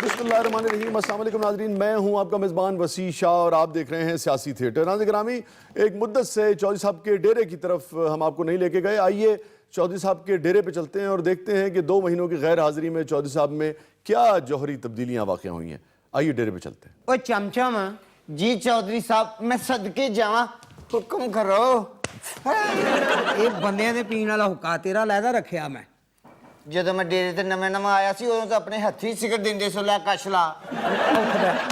बिस्मिल्लाहिर्रहमानिर्रहीम। अस्सलाम वालेकुम नाज़रीन, मैं हूं आपका मेज़बान वसी शाह और आप देख रहे हैं सियासी थिएटर। नाज़रीन गिरामी, एक मुद्दत से चौधरी साहब के डेरे की तरफ हम आपको नहीं लेके गए। आइए चौधरी साहब के डेरे पे चलते हैं और देखते हैं कि 2 महीनों की गैर हाजिरी में चौधरी साहब में क्या जौहरी तब्दीलियाँ वाक़ हुई हैं। आइए डेरे पे चलते हैं। ओ चमचम जी चौधरी साहब, मैं सदके जावा, हुक्म करो। ਇਹ ਬੰਦਿਆਂ ਦੇ ਪੀਣ ਵਾਲਾ ਹੁੱਕਾ ਤੇਰਾ ਲੈਦਾ ਰੱਖਿਆ ਮੈਂ ਜਦੋਂ ਮੈਂ ਡੇਰੇ ਤੇ ਨਵਾਂ ਨਵਾਂ ਆਇਆ ਸੀ ਉਦੋਂ ਤਾਂ ਆਪਣੇ ਹੱਥੀ ਸਿਗਰਟ ਦਿੰਦੇ ਸੋ ਲੈ ਕਸ਼ ਲਾ।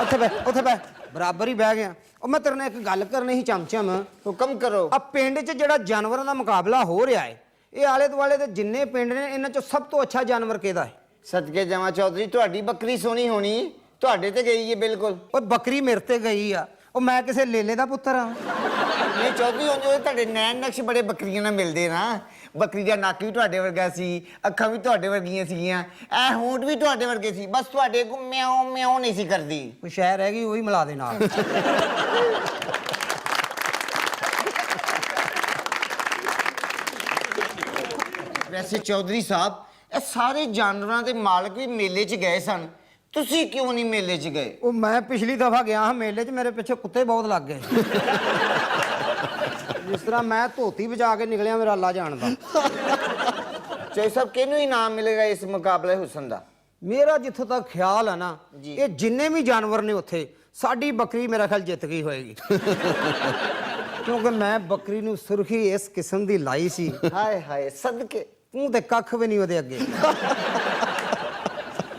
ਉੱਥੇ ਬੈ ਬਰਾਬਰ ਹੀ ਬਹਿ ਗਿਆ। ਉਹ ਮੈਂ ਤੇਰੇ ਨਾਲ ਇੱਕ ਗੱਲ ਕਰਨੀ ਸੀ ਚਮਚਮ। ਹੁਕਮ ਕਰੋ। ਆ ਪਿੰਡ 'ਚ ਜਿਹੜਾ ਜਾਨਵਰਾਂ ਦਾ ਮੁਕਾਬਲਾ ਹੋ ਰਿਹਾ ਹੈ, ਇਹ ਆਲੇ ਦੁਆਲੇ ਦੇ ਜਿੰਨੇ ਪਿੰਡ ਨੇ ਇਹਨਾਂ 'ਚੋਂ ਸਭ ਤੋਂ ਅੱਛਾ ਜਾਨਵਰ ਕਿਹਦਾ ਹੈ? ਸਦਕੇ ਜਾਵਾ ਚੌਧਰੀ, ਤੁਹਾਡੀ ਬੱਕਰੀ ਸੋਹਣੀ ਹੋਣੀ, ਤੁਹਾਡੇ ਤੇ ਗਈ ਹੈ ਬਿਲਕੁਲ। ਓਏ ਬੱਕਰੀ ਮੇਰੇ ਤੇ ਗਈ ਆ। ਉਹ ਮੈਂ ਕਿਸੇ ਲੇਲੇ ਦਾ ਪੁੱਤਰ ਆ? ਨਹੀਂ ਚੌਧਰੀ, ਹੁਣ ਜੋ ਤੁਹਾਡੇ ਨੈਣ ਨਕਸ਼ ਬੜੇ ਬੱਕਰੀਆਂ ਨਾਲ ਮਿਲਦੇ ਨਾ। ਬੱਕਰੀ ਦਾ ਨੱਕ ਵੀ ਤੁਹਾਡੇ ਵਰਗਾ ਸੀ, ਅੱਖਾਂ ਵੀ ਤੁਹਾਡੇ ਵਰਗੀਆਂ ਸੀਗੀਆਂ, ਇਹ ਹੋਂਠ ਵੀ ਤੁਹਾਡੇ ਵਰਗੇ ਸੀ, ਬਸ ਤੁਹਾਡੇ ਕੋ ਮਿਆਉ ਮਿਆਉ ਨਹੀਂ ਸੀ ਕਰਦੀ। ਕੋਈ ਸ਼ਹਿਰ ਹੈਗੀ ਉਹੀ ਮਿਲਾ ਦੇ ਨਾਲ। ਵੈਸੇ ਚੌਧਰੀ ਸਾਹਿਬ, ਇਹ ਸਾਰੇ ਜਾਨਵਰਾਂ ਦੇ ਮਾਲਕ ਵੀ ਮੇਲੇ 'ਚ ਗਏ ਸਨ, ਤੁਸੀਂ ਕਿਉਂ ਨਹੀਂ ਮੇਲੇ 'ਚ ਗਏ? ਉਹ ਮੈਂ ਪਿਛਲੀ ਦਫਾ ਗਿਆ ਹਾਂ ਮੇਲੇ 'ਚ, ਮੇਰੇ ਪਿੱਛੇ ਕੁੱਤੇ ਬਹੁਤ ਲੱਗ ਗਏ। ਜਿਸ ਤਰ੍ਹਾਂ ਮੈਂ ਧੋਤੀ ਵਜਾ ਕੇ ਨਿਕਲਿਆ, ਮੇਰਾ ਅੱਲਾ ਜਾਣਦਾ। ਚੌਧਰੀ ਸਾਹਿਬ, ਕਿਹਨੂੰ ਇਨਾਮ ਮਿਲੇਗਾ ਇਸ ਮੁਕਾਬਲੇ ਹੁਸਨ ਦਾ? ਮੇਰਾ ਜਿੱਥੋਂ ਤੱਕ ਖਿਆਲ ਹੈ ਨਾ, ਇਹ ਜਿੰਨੇ ਵੀ ਜਾਨਵਰ ਨੇ ਉੱਥੇ, ਸਾਡੀ ਬੱਕਰੀ ਮੇਰਾ ਖਿਆਲ ਜਿੱਤ ਗਈ ਹੋਏਗੀ। ਕਿਉਂਕਿ ਮੈਂ ਬੱਕਰੀ ਨੂੰ ਸੁਰਖੀ ਇਸ ਕਿਸਮ ਦੀ ਲਾਈ ਸੀ। ਹਾਏ ਹਾਏ ਸਦਕੇ, ਤੂੰ ਤੇ ਕੱਖ ਵੀ ਨਹੀਂ ਉਹਦੇ ਅੱਗੇ।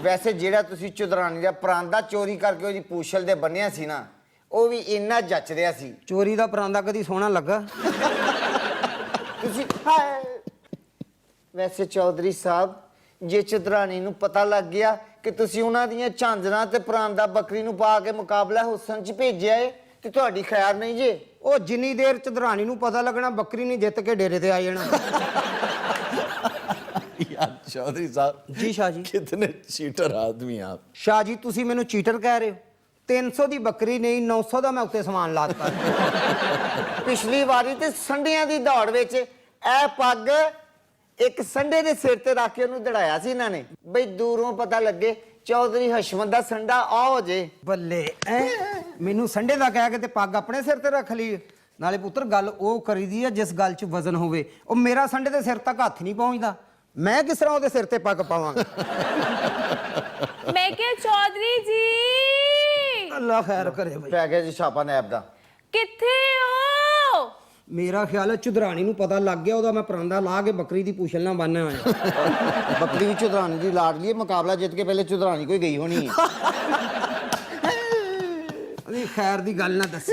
ਵੈਸੇ ਜਿਹੜਾ ਤੁਸੀਂ ਚੁਦਰਾਨੀ ਦਾ ਪਰਾਂਦਾ ਚੋਰੀ ਕਰਕੇ ਉਹਦੀ ਪੂਛਲ ਦੇ ਬੰਨਿਆ ਸੀ ਨਾ, ਉਹ ਵੀ ਇੰਨਾ ਜੱਚ ਰਿਹਾ ਸੀ। ਚੋਰੀ ਦਾ ਪਰਾਂਦਾ ਕਦੀ ਸੋਹਣਾ ਲੱਗਾ? ਤੁਸੀਂ ਵੈਸੇ ਚੌਧਰੀ ਸਾਹਿਬ, ਜੇ ਚੁਦਰਾਨੀ ਨੂੰ ਪਤਾ ਲੱਗ ਗਿਆ ਕਿ ਤੁਸੀਂ ਉਹਨਾਂ ਦੀਆਂ ਝਾਂਜਰਾਂ ਤੇ ਪਰਾਂਦਾ ਬੱਕਰੀ ਨੂੰ ਪਾ ਕੇ ਮੁਕਾਬਲਾ ਹੁਸਨ 'ਚ ਭੇਜਿਆ ਏ, ਤੇ ਤੁਹਾਡੀ ਖੈਰ ਨਹੀਂ ਜੇ। ਉਹ ਜਿੰਨੀ ਦੇਰ ਚਦਰਾਣੀ ਨੂੰ ਪਤਾ ਲੱਗਣਾ, ਬੱਕਰੀ ਨੇ ਜਿੱਤ ਕੇ ਡੇਰੇ ਤੇ ਆ ਜਾਣਾ। यार चौधरी साहब जी शाह जी, कितने चीटर आदमी आप। शाह जी ਤੁਸੀਂ ਮੈਨੂੰ ਚੀਟਰ ਕਹਿ ਰਹੇ ਹੋ? 300 ਦੀ ਬੱਕਰੀ ਨਹੀਂ, 900 ਦਾ ਮੈਂ ਉੱਤੇ ਸਮਾਨ ਲਾਤਾ। ਪਿਛਲੀ ਵਾਰੀ ਤੇ ਸੰਡਿਆਂ ਦੀ ਦੌੜ ਵਿੱਚ ਇਹ ਪੱਗ ਇੱਕ ਸੰਡੇ ਦੇ ਸਿਰ ਤੇ ਰੱਖ ਕੇ ਉਹਨੂੰ ਦੜਾਇਆ ਸੀ ਇਹਨਾਂ ਨੇ, ਬਈ ਦੂਰੋਂ ਪਤਾ ਲੱਗੇ ਚੌਧਰੀ ਹਸ਼ਮਤ ਦਾ ਸੰਡਾ ਆ ਹੋ ਜੇ। ਬੱਲੇ ਮੈਨੂੰ ਸੰਡੇ ਦਾ ਕਹਿ ਕੇ ਤੇ ਪੱਗ ਆਪਣੇ ਸਿਰ ਤੇ ਰੱਖ ਲਈ। ਨਾਲੇ ਪੁੱਤਰ ਗੱਲ ਉਹ ਕਰੀਦੀ ਆ ਜਿਸ ਗੱਲ 'ਚ ਵਜ਼ਨ ਹੋਵੇ। ਉਹ ਮੇਰਾ ਸੰਡੇ ਦੇ ਸਿਰ ਤੱਕ ਹੱਥ ਨਹੀਂ ਪਹੁੰਚਦਾ, ਮੈਂ ਕਿਸ ਤਰ੍ਹਾਂ ਉਹਦੇ ਸਿਰ ਤੇ ਪੱਗ ਪਾਵਾਂਗਾ? ਮੈਂ ਕਿਹਾ ਚੌਧਰੀ ਜੀ, ਅੱਲਾ ਖੈਰ ਕਰੇ ਬਈ। ਪੈ ਗਿਆ ਜੀ ਛਾਪਾ ਨੈਬ ਦਾ। ਕਿੱਥੇ ਹੋ? ਮੇਰਾ ਖਿਆਲ ਹੈ ਚੁਦਰਾਣੀ ਨੂੰ ਪਤਾ ਲੱਗ ਗਿਆ, ਉਹਦਾ ਮੈਂ ਪਰਾਂਦਾ ਲਾ ਕੇ ਬੱਕਰੀ ਦੀ ਪੂਛਲ ਨਾਲ ਬੰਨ੍ਹਿਆ ਹੋਇਆ। ਬੱਕਰੀ ਵੀ ਚੁਦਰਾਨੀ ਦੀ ਲਾਡਲੀ ਹੈ, ਮੁਕਾਬਲਾ ਜਿੱਤ ਕੇ ਪਹਿਲੇ ਚੁਦਰਾਨੀ ਕੋਈ ਗਈ ਹੋਣੀ ਹੈ। ਉਹਦੀ ਖੈਰ ਦੀ ਗੱਲ ਨਾ ਦੱਸੀ।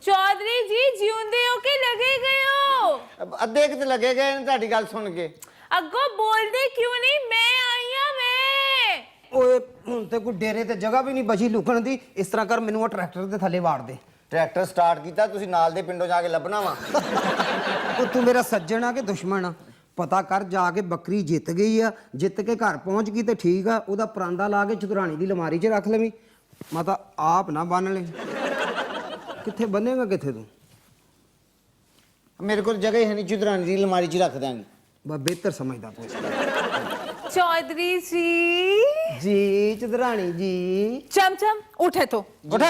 ਚੌਧਰੀ ਜੀ ਜਿਉਂਦੇ ਹੋ ਕਿ ਲੱਗੇ ਗਏ ਹੋ? ਅੱਧੇ ਕਿਤੇ ਲੱਗੇ ਗਏ ਨੇ ਤੁਹਾਡੀ ਗੱਲ ਸੁਣ ਕੇ। ਅੱਗੋਂ ਬੋਲਦੇ ਕਿਉਂ ਨਹੀਂ? ਮੈਂ ਆਈ ਆ। ਮੈਂ ਓਏ ਹੁਣ ਤੇ ਕੋਈ ਡੇਰੇ ਤੇ ਜਗ੍ਹਾ ਵੀ ਨਹੀਂ ਬਚੀ ਲੁਕਣ ਦੀ। ਇਸ ਤਰ੍ਹਾਂ ਕਰ, ਮੈਨੂੰ ਉਹ ਟਰੈਕਟਰ ਦੇ ਥੱਲੇ ਵਾੜ ਦੇ। ਟਰੈਕਟਰ ਸਟਾਰਟ ਕੀਤਾ, ਤੁਸੀਂ ਨਾਲ ਦੇ ਪਿੰਡੋਂ ਜਾ ਕੇ ਲੱਭਣਾ ਵਾ। ਉਹ ਤੂੰ ਮੇਰਾ ਸੱਜਣ ਆ ਕਿ ਦੁਸ਼ਮਣ ਆ? ਪਤਾ ਕਰ ਜਾ ਕੇ, ਬੱਕਰੀ ਜਿੱਤ ਗਈ ਆ, ਜਿੱਤ ਕੇ ਘਰ ਪਹੁੰਚ ਗਈ ਤੇ ਠੀਕ ਆ। ਉਹਦਾ ਪਰਾਂਦਾ ਲਾ ਕੇ ਚੁਦਰਾਣੀ ਦੀ ਲਮਾਰੀ 'ਚ ਰੱਖ ਲਵੀਂ। ਮੈਂ ਤਾਂ ਆਪ ਨਾ ਬੰਨ ਲੈ। ਕਿੱਥੇ ਬੰਨੇਗਾ ਕਿੱਥੇ ਤੂੰ? ਮੇਰੇ ਕੋਲ ਜਗ੍ਹਾ ਹੀ ਹੈ ਨਹੀਂ, ਚੁਦਰਾਨੀ ਦੀ ਲਮਾਰੀ 'ਚ ਰੱਖ ਦਾਂਗੇ। ਬਸ ਬਿਹਤਰ ਸਮਝਦਾ ਤੂੰ। ਚੌਧਰੀ ਜੀ ਜੀ ਚੁਦਰਾਣੀ ਜੀ। ਚਮਚਮ ਉੱਠ ਇੱਥੋਂ। ਉੱਠ।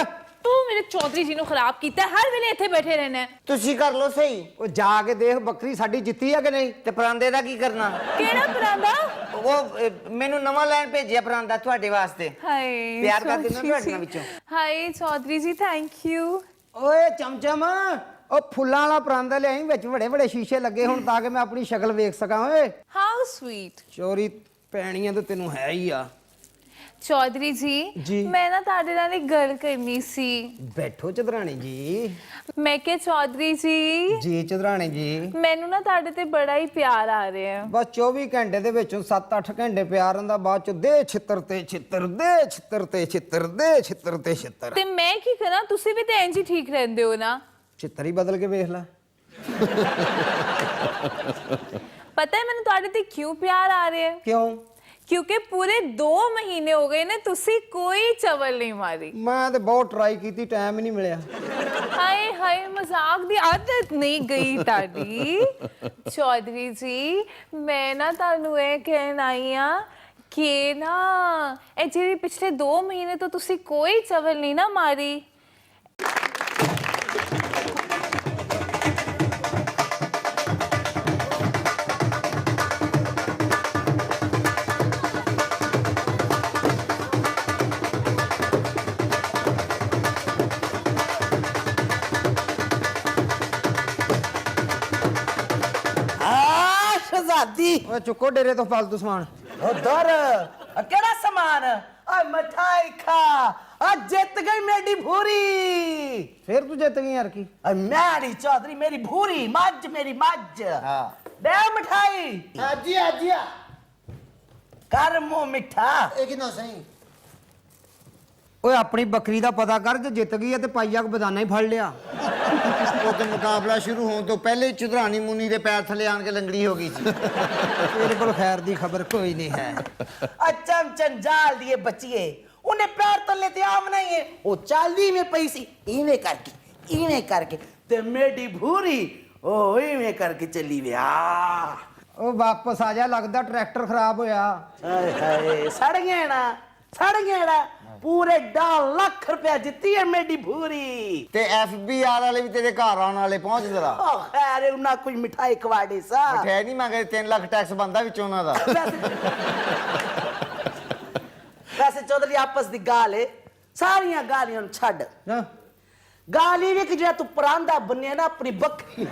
ਤੂੰ ਮੇਰੇ ਚੌਧਰੀ ਜੀ ਨੂੰ ਖਰਾਬ ਕੀਤਾ, ਹਰ ਵੇਲੇ ਇੱਥੇ ਬੈਠੇ ਰਹਿਣਾ ਹੈ। ਤੁਸੀਂ ਕਰ ਲਓ ਸਹੀ। ਉਹ ਜਾ ਕੇ ਦੇਖ ਬੱਕਰੀ ਸਾਡੀ ਜਿੱਤੀ ਆ ਕਿ ਨਹੀਂ। ਤੇ ਪਰਾਂਦੇ ਦਾ ਕੀ ਕਰਨਾ? ਕਿਹੜਾ ਪਰਾਂਦਾ? ਉਹ ਮੈਨੂੰ ਨਵਾਂ ਲੈਣ ਭੇਜਿਆ ਪਰਾਂਦਾ ਤੁਹਾਡੇ ਵਾਸਤੇ। ਹਾਏ ਪਿਆਰ ਕਰਦੇ ਨਾ ਤੁਹਾਡੀਆਂ ਵਿੱਚੋਂ। ਹਾਏ ਚੌਧਰੀ ਜੀ, ਥੈਂਕ ਯੂ। ਓਏ ਚਮਚਮ, ਉਹ ਫੁੱਲਾਂ ਵਾਲਾ ਪਰਾਂਦਾ ਲਿਆਈ, ਵਿੱਚ ਬੜੇ ਬੜੇ ਸ਼ੀਸ਼ੇ ਲੱਗੇ ਹੁਣ, ਤਾਂ ਕਿ ਮੈਂ ਆਪਣੀ ਸ਼ਕਲ ਵੇਖ ਸਕਾਂ। ਓਏ ਹਾਊ ਸਵੀਟ। ਚੋਰੀ ਪੈਣੀਆਂ ਤਾਂ ਤੈਨੂੰ ਹੈ ਹੀ ਆ। ਚੌਧਰੀ ਜੀ। ਜੀ, ਮੈਂ ਨਾ ਤੁਹਾਡੇ ਨਾਲ ਇੱਕ ਗੱਲ ਕਰਨੀ ਸੀ। ਬੈਠੋ ਚਦਰਾਣੀ ਜੀ। ਮੈਂ ਕਿਹਾ ਚੌਧਰੀ ਜੀ, ਜੀ ਚਦਰਾਣੀ ਜੀ। ਮੈਨੂੰ ਨਾ ਤੁਹਾਡੇ ਤੇ ਬੜਾ ਹੀ ਪਿਆਰ ਆ ਰਿਹਾ ਹੈ। ਬਸ 24 ਘੰਟੇ ਦੇ ਵਿੱਚੋਂ 7-8 ਘੰਟੇ ਪਿਆਰ ਹੁੰਦਾ, ਬਾਅਦ ਚ ਦੇ ਛਿੱਤਰ ਤੇ ਛਿੱਤਰ, ਦੇ ਛਿੱਤਰ ਤੇ ਛਿੱਤਰ, ਦੇ ਛਿੱਤਰ ਤੇ ਛਿੱਤਰ। ਤੇ ਮੈਂ ਕੀ ਕਰਾਂ? ਤੁਸੀਂ ਵੀ ਤਾਂ ਇੰਜ ਹੀ ਠੀਕ ਰਹਿੰਦੇ ਹੋ ਨਾ। ਛਿੱਤਰ ਹੀ ਬਦਲ ਕੇ ਵੇਖ ਲੈ। ਪਤਾ ਹੈ ਮੈਨੂੰ ਤੁਹਾਡੇ ਤੇ ਕਿਉਂ ਪਿਆਰ ਆ ਰਿਹਾ ਹੈ? ਕਿਉਂ? क्योंकि पूरे 2 महीने हो गए ने तुसी कोई चवल नहीं मारी। मैं तो बहुत ट्राई की थी, टाइम ही नहीं मिलया। हाय हाय, मजाक दी आदत नहीं गई ताड़ी। चौधरी जी, मैं ना तानू ये कहन आई हां ਕਿ ਨਾ ਇਹ ਜਿਹੜੀ ਪਿਛਲੇ 2 ਮਹੀਨੇ ਤੋਂ ਤੁਸੀਂ ਕੋਈ ਚਵਲ ਨਹੀਂ ਨਾ ਮਾਰੀ। शहजादी ਓਏ ਚੁੱਕੋ ਡੇਰੇ ਤੋਂ ਫालतू ਸਮਾਨ। उधर केड़ा सामान मिठाई खा जित गई मेरी भूरी। ਫੇਰ ਤੂੰ ਜਿੱਤ ਗਈ ਯਾਰ ਕੀ? मेरी चौधरी मेरी भूरी मज मेरी मज दे मिठाई। ਹਾਜੀ ਹਾਜੀ ਆ कर मुंह मिठा। ਇਹ ਕਿਨੋਂ ਸਹੀ ਓਏ ਆਪਣੀ ਬੱਕਰੀ ਦਾ ਪਤਾ ਕਰ, ਜੇ ਜਿੱਤ ਗਈ ਹੈ ਤੇ ਪਾਈਆ ਕੋ ਬਦਾਨਾ ਹੀ ਫੜ ਲਿਆ। ਉਹ ਤੇ ਮੁਕਾਬਲਾ ਸ਼ੁਰੂ ਹੋਣ ਤੋਂ ਪਹਿਲੇ ਹੀ ਚੁਧਰਾਣੀ ਮੁੰਨੀ ਦੇ ਪੈਰ ਥੱਲੇ ਆਣ ਕੇ ਲੰਗੜੀ ਹੋ ਗਈ ਸੀ। ਤੇਰੇ ਕੋਲ ਖੈਰ ਦੀ ਖਬਰ ਕੋਈ ਨਹੀਂ ਹੈ। चमचन जाल दिए बचिए उन्हें पैर तले ते आमना ही है वो चाली में पैसी इवें करके ते मेरी भूरी ओ इवें करके चली वे ਉਹ ਵਾਪਸ ਆ ਜਾ, ਲੱਗਦਾ ਟਰੈਕਟਰ ਖਰਾਬ ਹੋਇਆ। हाय हाय सड़ गया ना पूरे 1.5 लाख रुपया जीती है मेरी भूरी। ਤੇ FBI ਵਾਲੇ ਵੀ ਤੇਰੇ ਘਰ ਆਉਣ ਵਾਲੇ ਪਹੁੰਚ ਜਰਾ। ओ खैर उन्हें कोई मिठाई खवाड़ी सा ਮਠਿਆਈ ਨਹੀਂ ਮੰਗੇ, 3 ਲੱਖ ਟੈਕਸ ਬੰਦਾ ਵਿੱਚ ਉਹਨਾਂ ਦਾ। वैसे चौधरी आपस दी गाल है सारियां गालियां छड़ ਨਾ गाली भी कि जेड़ा तू परांदा बनिया ना अपनी बकरी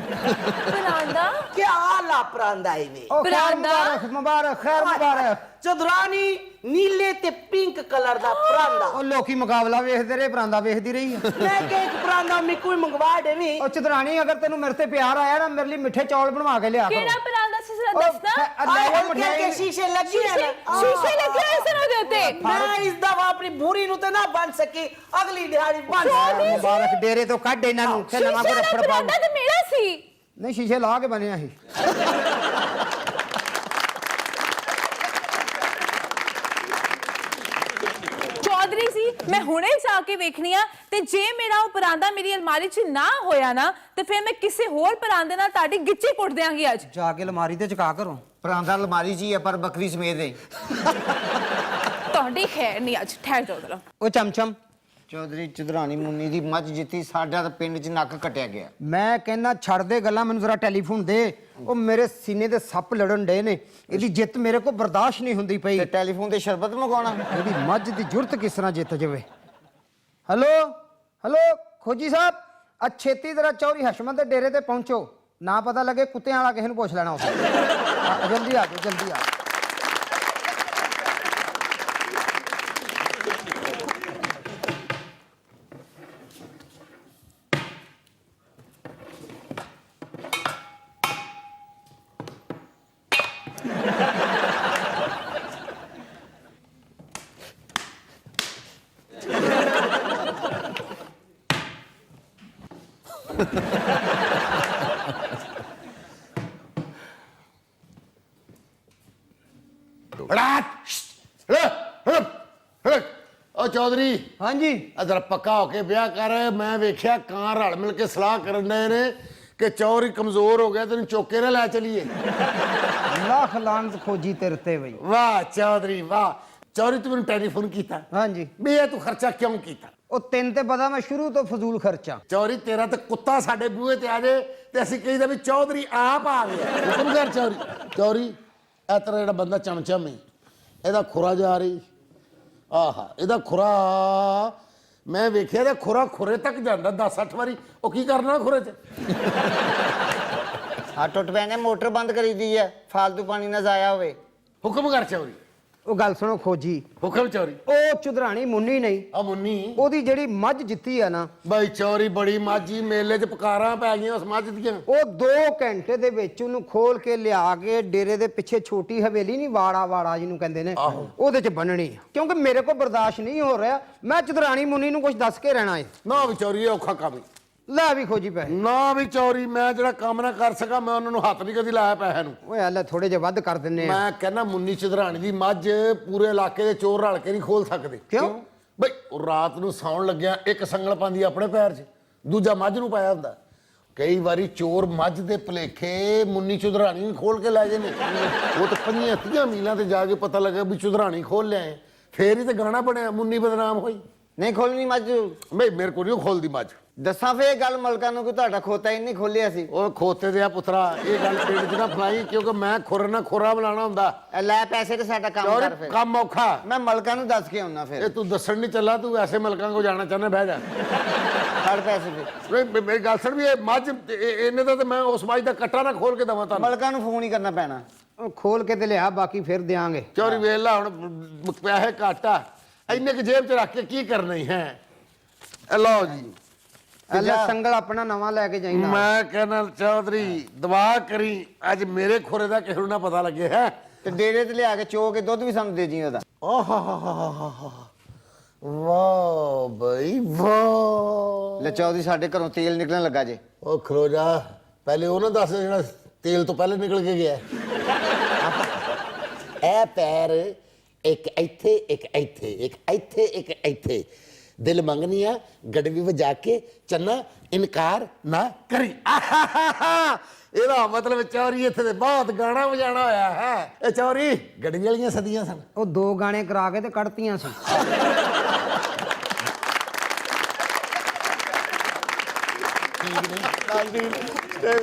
ਪਰਾਂਦਾ क्या आला परांदा है वे ਉਹ ਖੈਰ ਬਰਾਂਡਾ। ਮੁਬਾਰਕ ਮੁਬਾਰਕ, ਖੈਰ ਮੁਬਾਰਕ। चौधरानी नीले ते पिंक कलर दा परांदा ਉਹ ਲੋਕੀ ਮੁਕਾਬਲਾ ਵੇਖਦੇ ਰਹੇ, ਪਰਾਂਦਾ ਵੇਖਦੀ ਰਹੀ ਆ। मैं के एक परांदा में कोई मंगवा देवी ਉਹ ਚਤਰਾਣੀ, ਅਗਰ ਤੈਨੂੰ ਮੇਰੇ ਤੇ ਪਿਆਰ ਆਇਆ ਨਾ, ਮੇਰੇ ਲਈ ਮਿੱਠੇ ਚੌਲ ਬਣਵਾ ਕੇ ਲਿਆ ਕਰੋ। ਕਿਹੜਾ ਪਰਾਂਦਾ ਸੀ ਜ਼ਰਾ ਉਹ ਦੱਸਣਾ। ਲੈ ਉਹ हल्के ਮਠਿਆਈ। हल्के शीशे लगी है ना ਸ਼ੀਸ਼ੇ ਲੱਗੇ ਹੋਏ ਸਨ ਉਹਦੇ ਉੱਤੇ। मैं इस दफा अपनी भूरी नु ते ना बन सकी अगली दिहाड़ी बन ਮੁਬਾਰਕ, ਡੇਰੇ ਤੋਂ ਕੱਢ ਇਹਨਾਂ ਨੂੰ ਤੇ ਨਵਾਂ ਸ਼ੀਸ਼ੇ ਕੋਈ ਦਾ ਰੱਖੜ ਪਾ। ਪਰਾਂਦਾ ਤੇ ਮੇਰਾ ਸੀ। ਨਹੀਂ, ਸ਼ੀਸ਼ੇ ਲਾ ਕੇ ਬਣਿਆ ਸੀ। ਚੌਧਰੀ ਸੀ, ਮੈਂ ਹੁਣੇ ਜਾ ਕੇ ਵੇਖਣੀ ਆ ਤੇ ਜੇ ਮੇਰਾ ਉਹ ਪਰਾਂਦਾ ਮੇਰੀ ਅਲਮਾਰੀ 'ਚ ਨਾ ਹੋਇਆ ਨਾ ਤੇ ਫਿਰ ਮੈਂ ਕਿਸੇ ਹੋਰ ਪਰਾਂਦੇ ਨਾਲ ਤੁਹਾਡੀ ਗਿੱਚੀ ਪੁੱਟ ਦਿਆਂਗੀ ਅੱਜ। ਜਾ ਕੇ ਅਲਮਾਰੀ ਤੇ ਚੁਕਾ ਕਰੋ। ਪਰਾਂਦਾ ਅਲਮਾਰੀ 'ਚ ਹੀ ਹੈ ਪਰ ਬੱਕਰੀ ਸਮੇਤ ਹੈ। ਤੁਹਾਡੀ ਖੈਰ ਨਹੀਂ ਅੱਜ, ਠਹਿਰ ਜਾਓ ਜਰਾ। ਉਹ ਚਮਚਮ, ਚੌਧਰੀ ਚੁਧਰਾਣੀ ਮੁੰਨੀ ਦੀ ਮੱਝ ਜਿੱਤੀ, ਸਾਡਾ ਤਾਂ ਪਿੰਡ 'ਚ ਨੱਕ ਕੱਟਿਆ ਗਿਆ। ਮੈਂ ਕਹਿੰਦਾ ਛੱਡ ਦੇ ਗੱਲਾਂ, ਮੈਨੂੰ ਜ਼ਰਾ ਟੈਲੀਫੋਨ ਦੇ। ਉਹ ਮੇਰੇ ਸੀਨੇ ਦੇ ਸੱਪ ਲੜਨ ਡੇ ਨੇ, ਇਹਦੀ ਜਿੱਤ ਮੇਰੇ ਕੋਲ ਬਰਦਾਸ਼ਤ ਨਹੀਂ ਹੁੰਦੀ ਪਈ। ਤੇ ਟੈਲੀਫੋਨ ਤੇ ਸ਼ਰਬਤ ਮੰਗਵਾਉਣਾ। ਇਹਦੀ ਮੱਝ ਦੀ ਜੁਰਤ ਕਿਸ ਤਰ੍ਹਾਂ ਜਿੱਤ ਜਾਵੇ। ਹੈਲੋ ਹੈਲੋ ਖੋਜੀ ਸਾਹਿਬ, ਅੱਜ ਛੇਤੀ ਜ਼ਰਾ ਚੌਰੀ ਹਸ਼ਮਤ ਦੇ ਡੇਰੇ ਤੇ ਪਹੁੰਚੋ, ਨਾ ਪਤਾ ਲੱਗੇ ਕੁੱਤਿਆਂ ਵਾਲਾ ਕਿਸੇ ਨੂੰ ਪੁੱਛ ਲੈਣਾ ਉੱਥੇ। ਜਲਦੀ ਆ ਜਾਓ, ਜਲਦੀ ਆ। ਉਹ ਚੌਧਰੀ ਹਾਂਜੀ, ਅਦਰ ਪੱਕਾ ਹੋ ਕੇ ਵਿਆਹ ਕਰ। ਮੈਂ ਵੇਖਿਆ ਕਾਂ ਰਲ ਮਿਲ ਕੇ ਸਲਾਹ ਕਰਨ ਦੇ ਨੇ ਕਿ ਚੌਧਰੀ ਕਮਜ਼ੋਰ ਹੋ ਗਿਆ, ਤੈਨੂੰ ਚੁੱਕ ਕੇ ਨਾ ਲੈ ਚਲੀਏ। ਲੱਖ ਲਾਨਤ ਖੋਜੀ ਤੇਰੇ ਤੇ ਬਈ। ਵਾਹ ਚੌਧਰੀ ਵਾਹ। ਚੌਧਰੀ ਤੂੰ ਮੈਨੂੰ ਟੈਲੀਫੋਨ ਕੀਤਾ ਹਾਂਜੀ, ਵੀ ਇਹ ਤੂੰ ਖਰਚਾ ਕਿਉਂ ਕੀਤਾ? ਉਹ ਤੈਨੂੰ ਤੇ ਪਤਾ ਮੈਂ ਸ਼ੁਰੂ ਤੋਂ ਫਜ਼ੂਲ ਖਰਚਾ। ਚੌਧਰੀ ਤੇਰਾ ਤਾਂ ਕੁੱਤਾ ਸਾਡੇ ਬੂਹੇ ਤੇ ਆ ਜੇ ਤੇ ਅਸੀਂ ਕਹੀਦਾ ਵੀ ਚੌਧਰੀ ਆਪ ਆ ਗਿਆ। ਹੁਕਮ ਕਰ ਚੌਧਰੀ। ਚੌਧਰੀ ਇਹ ਤੇਰਾ ਜਿਹੜਾ ਬੰਦਾ ਚਮਚਮ ਹੈ, ਇਹਦਾ ਖੁਰਾ ਜਾ ਰਹੀ। ਆਹਾ, ਇਹਦਾ ਖੁਰਾ ਮੈਂ ਵੇਖਿਆ ਤੇ ਖੁਰਾ ਖੁਰੇ ਤੱਕ ਜਾਂਦਾ 10-8 ਵਾਰੀ। ਉਹ ਕੀ ਕਰਨਾ ਖੁਰੇ 'ਚ? ਆ ਟੁੱਟ ਪੈਣੇ, ਮੋਟਰ ਬੰਦ ਕਰੀ ਦੀ ਹੈ, ਫालतू ਪਾਣੀ ਨਾ ਜ਼ਾਇਆ ਹੋਵੇ। ਹੁਕਮ ਕਰ ਚੌਧਰੀ। ਉਹ ਗੱਲ ਸੁਣੋ ਖੋਜੀ, ਹੁਕਮ ਚੌਧਰੀ। ਉਹ ਚੁਧਰਾਣੀ ਮੁੰਨੀ ਨਹੀਂ, ਆ ਮੁੰਨੀ ਉਹਦੀ ਜਿਹੜੀ ਮੱਝ ਜਿੱਤੀ ਆ ਨਾ, ਬਈ ਚੌਧਰੀ ਬੜੀ ਮਾਜੀ ਮੇਲੇ 'ਚ ਪਕਾਰਾਂ ਪੈ ਗਈਆਂ ਉਸ ਮੱਝ ਦੀਆਂ। ਉਹ 2 ਘੰਟੇ ਦੇ ਵਿੱਚ ਉਹਨੂੰ ਖੋਲ ਕੇ ਲਿਆ ਕੇ ਡੇਰੇ ਦੇ ਪਿੱਛੇ ਛੋਟੀ ਹਵੇਲੀ ਨਹੀਂ, ਵਾੜਾ ਜਿਹਨੂੰ ਕਹਿੰਦੇ ਨੇ, ਉਹਦੇ 'ਚ ਬੰਨਣੀ ਆ। ਕਿਉਂਕਿ ਮੇਰੇ ਕੋਲ ਬਰਦਾਸ਼ਤ ਨਹੀਂ ਹੋ ਰਿਹਾ, ਮੈਂ ਚੁਧਰਾਣੀ ਮੁੰਨੀ ਨੂੰ ਕੁਝ ਦੱਸ ਕੇ ਰਹਿਣਾ ਹੈ। ਨਾ ਵੀ ਚੌਧਰੀ ਇਹ ਔਖਾ ਕੰਮ ਹੈ। ਲੈ ਵੀ ਖੋਜੀ ਪੈਸੇ। ਨਾ ਵੀ ਚੌਧਰੀ ਮੈਂ ਜਿਹੜਾ ਕੰਮ ਨਾ ਕਰ ਸਕਾਂ, ਮੈਂ ਉਹਨਾਂ ਨੂੰ ਹੱਥ ਨਹੀਂ ਕਦੀ ਲਾਇਆ ਪੈਸੇ ਨੂੰ। ਓਏ ਲੈ ਥੋੜੇ ਜਿਹਾ ਵੱਧ ਕਰ ਦਿੰਨੇ ਆ। ਮੈਂ ਕਹਿੰਦਾ ਮੁੰਨੀ ਚੁਧਰਾਣੀ ਦੀ ਮੱਝ ਪੂਰੇ ਇਲਾਕੇ ਦੇ ਚੋਰ ਰਲ ਕੇ ਨਹੀਂ ਖੋਲ ਸਕਦੇ। ਕਿਉਂ? ਬਈ ਉਹ ਰਾਤ ਨੂੰ ਸੌਣ ਲੱਗਿਆ ਇੱਕ ਸੰਗਲ ਪਾਉਂਦੀ ਆਪਣੇ ਪੈਰ 'ਚ, ਦੂਜਾ ਮੱਝ ਨੂੰ ਪਾਇਆ ਹੁੰਦਾ। ਕਈ ਵਾਰੀ ਚੋਰ ਮੱਝ ਦੇ ਭਲੇਖੇ ਮੁੰਨੀ ਚੁਧਰਾਣੀ ਨੂੰ ਖੋਲ ਕੇ ਲੈ ਗਏ ਨੇ। ਉਹ ਤਾਂ 25-30 ਮੀਲਾਂ ਤੇ ਜਾ ਕੇ ਪਤਾ ਲੱਗਾ ਵੀ ਚੁਧਰਾਣੀ ਖੋਲ ਲਿਆ, ਫੇਰ ਹੀ ਤੇ ਗਾਣਾ ਬਣਿਆ, ਮੁੰਨੀ ਬਦਨਾਮ ਹੋਈ। ਨਹੀਂ ਖੋਲਣੀ ਮੱਝ। ਬਈ ਮੇਰੇ ਕੋਲ ਨਹੀਂ ਖੋਲਦੀ ਮੱਝ। ਦੱਸਾਂ ਫੇਰ ਇਹ ਗੱਲ ਮਲਕਾਂ ਨੂੰ ਕਿ ਤੁਹਾਡਾ ਖੋਤਾ ਇਹਨੇ ਖੋਲਿਆ ਸੀ। ਉਹ ਖੋਤੇ ਦੇ ਆ ਪੁੱਤਰਾ, ਇਹ ਗੱਲ ਪਿੰਡ 'ਚ ਨਾ ਫਲਾਈ, ਕਿਉਂਕਿ ਮੈਂ ਖੁਰ ਨਾ ਖੁਰਾ ਬਣਾਉਣਾ ਹੁੰਦਾ। ਇਹ ਲੈ ਪੈਸੇ ਤੇ ਸਾਡਾ ਕੰਮ ਕਰ ਚੋਰੀ ਫਿਰ। ਕੰਮ ਔਖਾ। ਮੈਂ ਮਲਕਾਂ ਨੂੰ ਦੱਸ ਕੇ ਆਉਣਾ ਫਿਰ। ਇਹ ਤੂੰ ਦੱਸਣ ਨਹੀਂ ਚੱਲਾ, ਤੂੰ ਐਸੇ ਮਲਕਾਂ ਕੋ ਜਾਣਾ ਚਾਹੁੰਦਾ, ਬਹਿ ਜਾ। ਫੜ ਪੈਸੇ ਫਿਰ। ਮੇਰੀ ਗੱਲ ਸੁਣ ਵੀ ਇਹ ਮੱਝ ਇਹਨੇ ਦਾ ਤੇ ਮੈਂ ਉਸ ਮੱਝ ਦਾ ਕੱਟਾ ਨਾ ਖੋਲ ਕੇ ਦਵਾਂ ਤੁਹਾਨੂੰ। ਮਲਕਾਂ ਨੂੰ ਫੋਨ ਹੀ ਕਰਨਾ ਪੈਣਾ। ਉਹ ਖੋਲ ਕੇ ਤੇ ਲਿਆ, ਬਾਕੀ ਫਿਰ ਦਿਆਂਗੇ। ਚੋਰੀ ਵੇਖ ਲਾ ਹੁਣ ਪੈਸੇ ਘੱਟ ਆ, ਇੰਨੇ ਕੁ ਜੇਬ 'ਚ ਰੱਖ ਕੇ ਕੀ ਕਰਨਾ ਹੀ ਹੈ। ਇਹ ਲਓ ਜੀ, ਅੱਲਾ ਸੰਗਲ ਆਪਣਾ ਨਵਾਂ ਲੈ ਕੇ ਜਾਈਂ ਨਾਲ। ਮੈਂ ਕਹਿੰਦਾ ਚੌਧਰੀ ਦੁਆ ਕਰੀ ਅੱਜ ਮੇਰੇ ਖੁਰੇ ਦਾ ਕਿਸੇ ਨੂੰ ਨਾ ਪਤਾ ਲੱਗੇ ਹੈ। ਤੇ ਡੇਰੇ ਤੇ ਲਿਆ ਕੇ ਚੋ ਕੇ ਦੁੱਧ ਵੀ ਸਾਨੂੰ ਦੇ ਜੀ ਉਹਦਾ। ਵਾਹ ਬਈ ਵਾਹ। ਲੈ ਚੌਧਰੀ ਸਾਡੇ ਘਰੋਂ ਤੇਲ ਨਿਕਲਣ ਲੱਗਾ ਜੇ। ਉਹ ਖਲੋ ਜਾ, ਪਹਿਲੇ ਉਹ ਨਾ ਦੱਸ ਜਿਹੜਾ ਤੇਲ ਤੋਂ ਪਹਿਲੇ ਨਿਕਲ ਕੇ ਗਿਆ। ਇਹ ਪੈਰ ਇੱਕ ਇੱਥੇ ਇੱਕ ਇੱਥੇ ਇੱਕ ਇੱਥੇ ਇੱਕ ਇੱਥੇ, ਦਿਲ ਮੰਗਨੀ ਆ ਗੜਵੀ ਵਜਾ ਕੇ ਚੰਨਾ ਇਨਕਾਰ ਨਾ ਕਰੀ। ਇਹਦਾ ਮਤਲਬ ਚੌਰੀ ਇੱਥੇ ਤੇ ਬਹੁਤ ਗਾਣਾ ਵਜਾਣਾ ਹੋਇਆ ਹੈ। ਇਹ ਚੌਰੀ ਗੜਵੀ ਵਾਲੀਆਂ ਸਦੀਆਂ ਸਨ। ਉਹ 2 ਗਾਣੇ ਕਰਾ ਕੇ ਤੇ ਕੱਢਤੀਆਂ ਸੀ।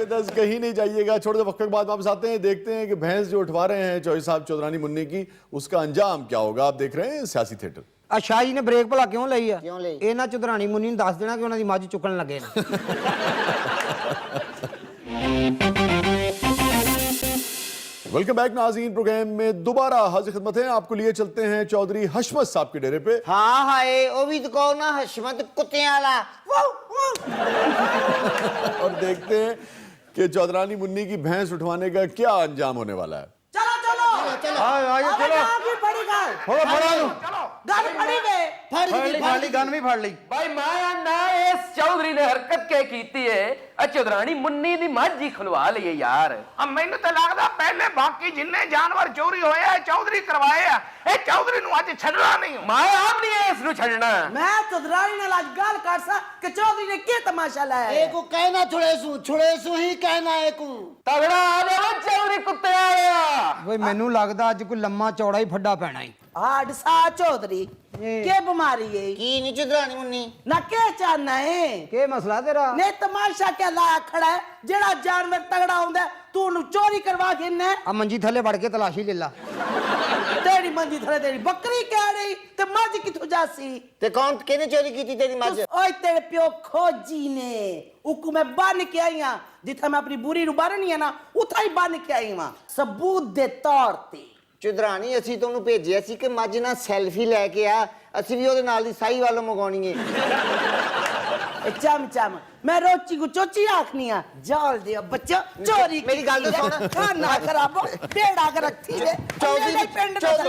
दस कहीं नहीं जाइएगा, छोटे से वक्त के बाद वापस आते हैं, देखते हैं कि भैंस जो उठवा रहे हैं चौधरी साहब चौधरानी मुन्नी की, उसका अंजाम क्या होगा। आप देख रहे हैं सियासी थिएटर। ਆ ਸ਼ਾਹ ਜੀ ਨੇ ਬ੍ਰੇਕ ਭਲਾ ਕਿਉਂ ਲਈ ਆ? ਕਿਉਂ ਲਈ? ਇਹਨਾਂ ਚੁਧਰਾਣੀ ਮੁੰਨੀ ਨੂੰ ਦੱਸ ਦੇਣਾ ਕਿ ਉਹਨਾਂ ਦੀ ਮੱਝ ਚੁੱਕਣ ਲੱਗੇ ਨੇ। वेलकम बैक नाज़रीन, प्रोग्राम में दोबारा हाजिर खिदमत है। आपको लिए चलते हैं चौधरी हशमत साहब के डेरे पे। हाँ हाय ਉਹ ਵੀ ਤਾਂ ਕਹੋ ਨਾ ਹਸ਼ਮਤ ਕੁੱਤਿਆਂ ਵਾਲਾ। और देखते हैं कि चौधरानी मुन्नी की भैंस उठवाने का क्या अंजाम होने वाला है। चलो चलो ਆਜੋ ਚਲੋ। आगे बड़ी गल ਹੋਰ ਫੜਾ ਨੂੰ। गल फड़ी गए ਫੜ ਲਈ ਗਨ ਵੀ ਫੜ ਲਈ। भाई मैं ना इस चौधरी ने हरकत के कीती है, चौधरानी मुन्नी दी मझ ही खुलवा ली है यार। ਮੈਨੂੰ ਤਾਂ ਲੱਗਦਾ ਪਹਿਲੇ ਬਾਕੀ ਜਿੰਨੇ ਜਾਨਵਰ ਚੋਰੀ ਹੋਏ ਆ ਚੌਧਰੀ ਕਰਵਾਏ ਆ। ਇਹ ਚੌਧਰੀ ਨੂੰ ਅੱਜ ਛੱਡਣਾ ਨਹੀਂ। मैं आप नहीं है इसनु छड़ना। मैं चौधरानी नाल आज गल कर सा कि चौधरी ने के तमाशा लाया एको कहना छुड़ेसू ही कहना एको। तगड़ा आ जाओ चौधरी कुत्ते आया। ਓਏ ਮੈਨੂੰ ਲੱਗਦਾ ਅੱਜ ਕੋਈ ਲੰਮਾ ਚੌੜਾ ਹੀ ਫੱਡਾ ਪੈਣਾ ਈ। हाड सा चौधरी के बीमारी है ਕੀ ਨਹੀਂ ਚੁਧਰਾਣੀ ਮੁੰਨੀ। ना के चाहना है ਕੀ ਮਸਲਾ ਤੇਰਾ? ने तमाशा क्या लाया खड़ा है जेड़ा जानवर तगड़ा होंदा है, तू उन्हें चोरी करवा के ने ਆ ਮੰਜੀ ਥੱਲੇ ਵੜ ਕੇ ਤਲਾਸ਼ੀ ਲੈ ਲਾ। तेरी मंजी थले तेरी बकरी कह रही ते मज किथों जासी ਤੇ ਕੌਣ ਕਿਹਨੇ ਚੋਰੀ ਕੀਤੀ ਤੇਰੀ ਮੱਝ? ओए तेरे प्यो खोजी ने उकू मैं बन के आई हां जिथे मैं अपनी बुरी नु बारनी है ना उथा ही बन के आई हां सबूत दे तौर ते। ਚੁਧਰਾਣੀ ਅਸੀਂ ਤੁਹਾਨੂੰ ਭੇਜਿਆ ਸੀ ਕਿ ਮੱਝ ਨਾਲ ਸੈਲਫੀ ਲੈ ਕੇ ਆ, ਅਸੀਂ ਵੀ ਉਹਦੇ ਨਾਲ ਦੀ ਸਾਈ ਵੱਲੋਂ ਮੰਗਾਉਣੀ ਹੈ। चम चम मैं रोची को चोची आखनी है जाल दिया बच्चा चोरी मेरी गल तो सुन। खाना खराबो बेड़ा कर रखी है चौधरी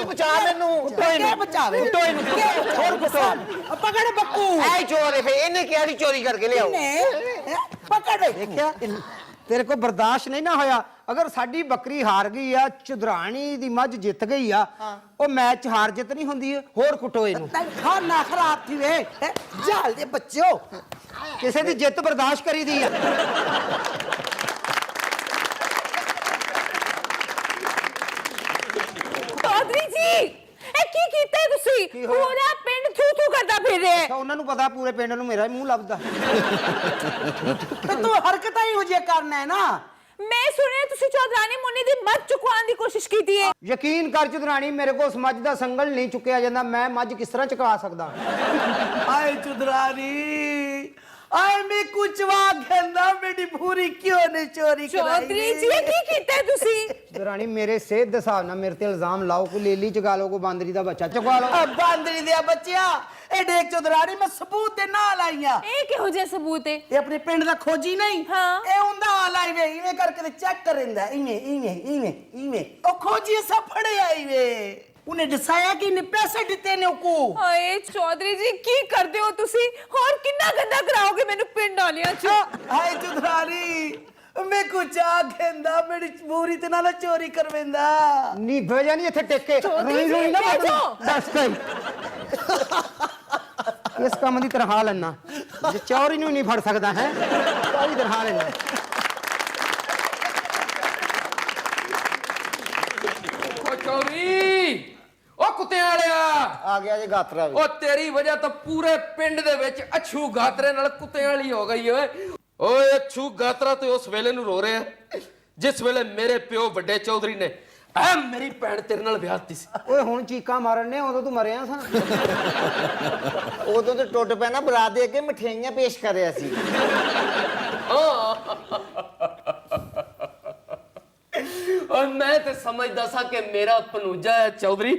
बचा मैनू। के बचावे और कुटो पकड़ बक्कू ਐ ਚੋਰ ਹੈ ਫੇ ਇਹਨੇ ਕਿਹੜੀ ਚੋਰੀ ਕਰਕੇ ਲਿਆਓ। ने पकड़ ਦੇਖਿਆ ਤੇਰੇ ਕੋ ਬਰਦਾਸ਼ਤ ਨਹੀਂ ਨਾ ਹੋਇਆ। ਅਗਰ ਸਾਡੀ ਬੱਕਰੀ ਹਾਰ ਗਈ ਆ, ਚੁਧਰਾਣੀ ਦੀ ਮੱਝ ਜਿੱਤ ਗਈ ਆ, ਉਹ ਮੈਚ ਹਾਰ ਜਿੱਤ ਨਹੀਂ ਹੁੰਦੀ ਹੈ। ਹੋਰ ਕੁੱਟੋ ਇਹਨੂੰ। खाना खराब थी वे जाल दे बच्चो ਕਿਸੇ ਦੀ ਜਿੱਤ ਬਰਦਾਸ਼ਤ ਕਰੀ ਦੀ ਆ। ਚੌਧਰੀ ਜੀ ਇਹ ਕੀ ਕੀਤਾ ਹੈ ਤੁਸੀਂ? ਕੀ ਹੋਇਆ? ਪੂਰਾ ਪਿੰਡ ਥੂ ਥੂ ਕਰਦਾ ਫਿਰ ਰਿਹਾ ਹੈ। ਤਾਂ ਉਹਨਾਂ ਨੂੰ ਪਤਾ ਪੂਰੇ ਪਿੰਡ ਨੂੰ ਮੇਰਾ ਹੀ ਮੂੰਹ ਲੱਭਦਾ। तो तू हरकत ही मुझे करना है ना। ਮੈਂ ਸੁਣਿਆ ਤੁਸੀਂ ਚੌਧਰਾਣੀ ਮੁੰਨੀ ਦੀ ਮੱਝ ਚੁਕਵਾਉਣ ਦੀ ਕੋਸ਼ਿਸ਼ ਕੀਤੀ ਹੈ। ਯਕੀਨ ਕਰ ਚੁਧਰਾਣੀ, ਮੇਰੇ ਕੋਲ ਉਸ ਮੱਝ ਦਾ ਸੰਗਲ ਨਹੀਂ ਚੁੱਕਿਆ ਜਾਂਦਾ। ਮੈਂ ਮੱਝ ਕਿਸ ਤਰ੍ਹਾਂ ਚੁਕਵਾ ਸਕਦਾ? आए चुदरानी आए मैं कुछ वागंदा मेरी पूरी क्यों ने चोरी कराई ਚੌਧਰੀ ਜੀ ਇਹ ਕੀ ਕੀਤਾ ਹੈ ਤੁਸੀਂ? ਚੁਧਰਾਣੀ ਮੇਰੇ ਸਿਹਤ ਦੇ ਹਿਸਾਬ ਨਾਲ ਮੇਰੇ ਤੇ ਇਲਜ਼ਾਮ ਲਾਓ। ਕੋਈ ਲੇਲੀ ਚਗਾ ਲਓ, ਕੋਈ ਬਾਂਦਰੀ ਦਾ ਬੱਚਾ ਚੁਕਵਾ ਲਓ। अब बांदरी दिया बच्चिया ए देख चुदरानी मैं सबूत दे नाल आई हां ਇਹ ਕਿਹੋ ਜਿਹਾ ਸਬੂਤ ਹੈ? ये अपने पिंड दा खोजी नहीं हाँ। ए हुंदा हाल आई वे इवें करके ते चेक करिंदा इवें इवें इवें इवें ओ खोजी सब फड़े आई वे उन्हें दसाया कि इन्हें पैसे दिते ने को ਹਾਏ ਚੌਧਰੀ ਜੀ ਕੀ ਕਰਦੇ ਹੋ ਤੁਸੀਂ? ਹੋਰ ਕਿੰਨਾ ਗੰਦਾ ਕਰਾਓਗੇ ਮੈਨੂੰ ਪਿੰਡ ਵਾਲਿਆਂ ਚ? हाय चुदरानी मैं कुछ आखेंदा मेरी पूरी ते नाल चोरी करवेंदा ਨਹੀਂ ਭੇਜਾ ਨਹੀਂ ਇੱਥੇ ਟਿਕ ਕੇ ਚੌਧਰੀ ਰੋਈ ਰੋਈ ਨਾ ਜੀ, ਬਦਲ। ਭੇਜੋ। ਦੱਸ ਗਈ ਇਸ ਕੰਮ ਦੀ ਤਰ੍ਹਾਂ ਲੈਣਾ ਜੇ ਚੌਰੀ ਨੂੰ ਨਹੀਂ ਫੜ ਸਕਦਾ ਹੈ। ਵੀ ਦਿਖਾ ਲੈਣਾ। ਓ ਚੌਧਰੀ, ਓ ਕੁੱਤਿਆਂ ਵਾਲਿਆ, ਆ ਗਿਆ ਜੀ ਗਾਤਰਾ ਵੀ। ਓ ਤੇਰੀ ਵਜ੍ਹਾ ਤੋਂ ਪੂਰੇ ਪਿੰਡ ਦੇ ਵਿੱਚ ਅਛੂ ਗਾਤਰੇ ਨਾਲ ਕੁੱਤਿਆਂ ਵਾਲੀ ਹੋ ਗਈ ਓਏ। ਓਏ ਅਛੂ ਗਾਤਰਾ ਤੇ ਉਸ ਵੇਲੇ ਨੂੰ ਰੋ ਰਿਹਾ ਜਿਸ ਵੇਲੇ ਮੇਰੇ ਪਿਓ ਵੱਡੇ ਚੌਧਰੀ ਨੇ ਐ ਮੇਰੀ ਭੈਣ ਤੇਰੇ ਨਾਲ ਵਿਆਹ ਦਿੱਤੀ ਸੀ। ਓਏ ਹੁਣ ਚੀਕਾਂ ਮਾਰਨ ਨੇ, ਉਦੋਂ ਤੂੰ ਮਰਿਆ ਸਾਂ। ਉਦੋਂ ਤੇ ਟੁੱਟ ਪਿਆ ਨਾ, ਬਰਾਤ ਦੇ ਅੱਗੇ ਮਠਿਆਈਆਂ ਪੇਸ਼ ਕਰ ਰਿਹਾ ਸੀ। ਔਰ ਮੈਂ ਤੇ ਸਮਝਦਾ ਸਾਂ ਕਿ ਮੇਰਾ ਭਣੂਜਾ ਹੈ ਚੌਧਰੀ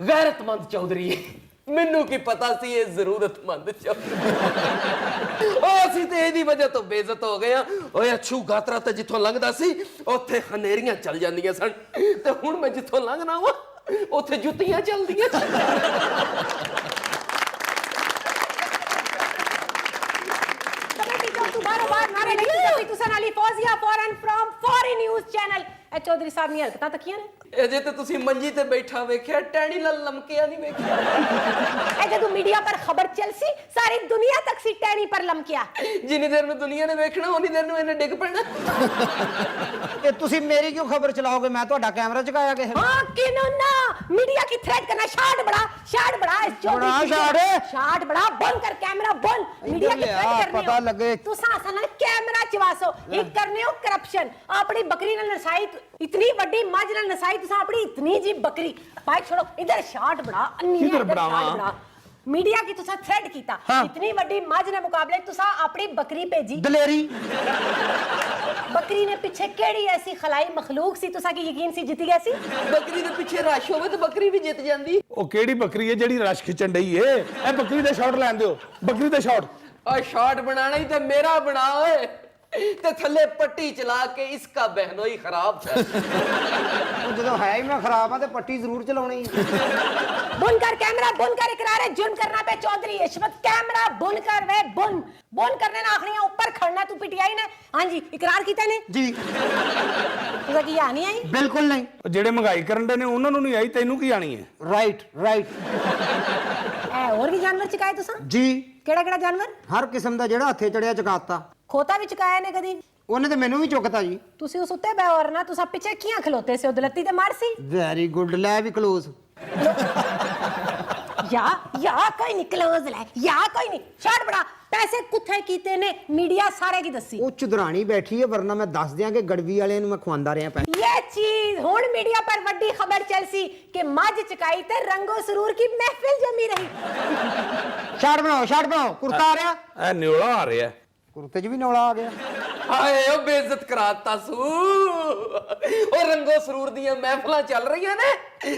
ਗੈਰਤਮੰਦ ਚੌਧਰੀ ਹੈ। ਮੈਨੂੰ ਕੀ ਪਤਾ ਸੀ ਇਹ ਜ਼ਰੂਰਤਮੰਦ ਚੌਧਰੀ। ਉਹ ਅਸੀਂ ਤੇ ਇਹਦੀ ਵਜ੍ਹਾ ਤੋਂ ਬੇਇੱਜ਼ਤ ਹੋ ਗਏ ਆ। ਓਏ ਅਛੂ ਗਾਤਰਾ ਤੇ ਜਿੱਥੋਂ ਲੰਘਦਾ ਸੀ ਉੱਥੇ ਹਨੇਰੀਆਂ ਚੱਲ ਜਾਂਦੀਆਂ ਸਨ ਤੇ ਹੁਣ ਮੈਂ ਜਿੱਥੋਂ ਲੰਘਣਾ ਵਾ ਉੱਥੇ ਜੁੱਤੀਆਂ ਚੱਲਦੀਆਂ। चौधरी साहब ने हरकतां तकियां ने ਇਹ ਜੇ ਤੇ ਤੁਸੀਂ ਮੰਜੀ ਤੇ ਬੈਠਾ ਵੇਖਿਆ ਟੈਣੀ ਨਾਲ ਲਮਕਿਆ ਨਹੀਂ ਵੇਖਿਆ। ए जदों मीडिया पर खबर चलसी सारी दुनिया तक सी टैनी पर लमकिया। ਜਿੰਨੀ ਦੇਰ ਨੂੰ ਦੁਨੀਆ ਨੇ ਵੇਖਣਾ ਉਨੀ ਦੇਰ ਨੂੰ ਇਹਨੇ ਡਿੱਗ ਪੈਣਾ। ਇਹ ਤੁਸੀਂ ਮੇਰੀ ਕਿਉਂ ਖਬਰ ਚਲਾਓਗੇ? ਮੈਂ ਤੁਹਾਡਾ ਕੈਮਰਾ ਚੁਕਾਇਆ ਕਿਸੇ ਨੇ? हां किनो ना मीडिया की थ्रेट करना शाट बड़ा इस चौधरी बड़ा की शाट बड़ा बंद कर कैमरा बंद मीडिया की थ्रेट करनी पता लगे तुसा असल में कैमरा चवासो एक करने हो करप्शन अपनी बकरी ने नसाई इतनी बड़ी मज ने नसाई तुसा अपनी इतनी जी बकरी बाइक छोड़ो इधर शाट बड़ा इधर बड़ा मीडिया की तुसा थ्रेड कीता इतनी बड़ी मज ने मुकाबले तुसा अपनी बकरी भेजी दलेरी। बकरी ने पीछे केड़ी ऐसी खलाई मखलूक सी तुसा की यकीन सी जीती गई सी ਬੱਕਰੀ ਦੇ ਪਿੱਛੇ ਰਸ਼ ਹੋਵੇ ਤੇ ਬੱਕਰੀ ਵੀ ਜਿੱਤ ਜਾਂਦੀ। ਉਹ ਕਿਹੜੀ ਬੱਕਰੀ ਹੈ ਜਿਹੜੀ ਰਸ਼ ਖਿੱਚਣ ਡਈ ਏ? ਇਹ ਬੱਕਰੀ ਦੇ ਸ਼ਾਟ ਲੈਣ ਦਿਓ, ਬੱਕਰੀ ਦੇ ਸ਼ਾਟ। ਆ ਸ਼ਾਟ ਬਣਾਣਾ ਹੀ ਤੇ ਮੇਰਾ ਬਣਾ ਓਏ ਤੇ ਥੱਲੇ ਪੱਟੀ ਚਲਾ ਕੇ ਇਸਕਾ ਬਹਿਨੋਈ ਖਰਾਬ ਹੈ। ਜਦੋਂ ਹੈ ਹੀ ਮੈਂ ਖਰਾਬ ਆ ਤੇ ਪੱਟੀ ਜ਼ਰੂਰ ਚਲਾਉਣੀ। बुनकर कैमरा बुनकर इकरार जुर्म करना पे चौधरी इश्मत कैमरा बुनकर वे बुन करने ना आखनी ऊपर खड़ना तू पिटियाई ने हां जी इकरार कीता ने जी तुझा की आनी आई बिल्कुल नहीं। ਜਿਹੜੇ ਮਹਿੰਗਾਈ ਕਰਨ ਦੇ ਨੇ ਉਹਨਾਂ ਨੂੰ ਨਹੀਂ ਆਈ, ਤੈਨੂੰ ਕੀ ਆਣੀ ਹੈ? राइट ए और भी जानवर चकाए तुसा जी केड़ा जानवर हर किस्म ਦਾ ਜਿਹੜਾ ਹੱਥੇ ਚੜਿਆ ਚਕਾਤਾ। खोता भी चकाया ने कदी ਉਹਨੇ ਤੇ ਮੈਨੂੰ ਵੀ ਚੁੱਕਤਾ ਜੀ। तुसी उस उत्ते बे और ना तुसा पीछे कियां खलोते से उदलती ते मार सी ਵੈਰੀ ਗੁੱਡ। ਲੈ ਵੀ ਕਲੋਜ਼। या कोई नहीं क्लोज ले या कोई नहीं शाट बड़ा पैसे कुत्थे कीते ने मीडिया सारे की दसी ਉਹ ਚੁਦਰਾਣੀ ਬੈਠੀ ਹੈ, ਵਰਨਾ ਮੈਂ ਦੱਸ ਦਿਆਂ ਕਿ ਗੜਵੀ ਵਾਲਿਆਂ ਨੂੰ ਮੈਂ ਖਵਾਉਂਦਾ ਰਿਹਾ ਪੈਸੇ। ये चीज हुन मीडिया पर वड्डी खबर चलसी कि मज चकाई ते रंगो सरूर की महफिल जमी रही ਸ਼ਾਟ ਬਣਾਓ। ਕੁਰਤਾ ਆ ਰਿਹਾ? ਇਹ ਨਿਓਲਾ ਆ ਰਿਹਾ। ਕੁਰਤੇ 'ਚ ਵੀ ਨੌਲਾ ਆ ਗਿਆ। ਹਾਏ ਉਹ ਬੇਇੱਜ਼ਤ ਕਰਾਤਾ ਸੂ। ਉਹ ਰੰਗੋ ਸਰੂਰ ਦੀਆਂ ਮਹਿਫਲਾਂ ਚੱਲ ਰਹੀਆਂ ਨੇ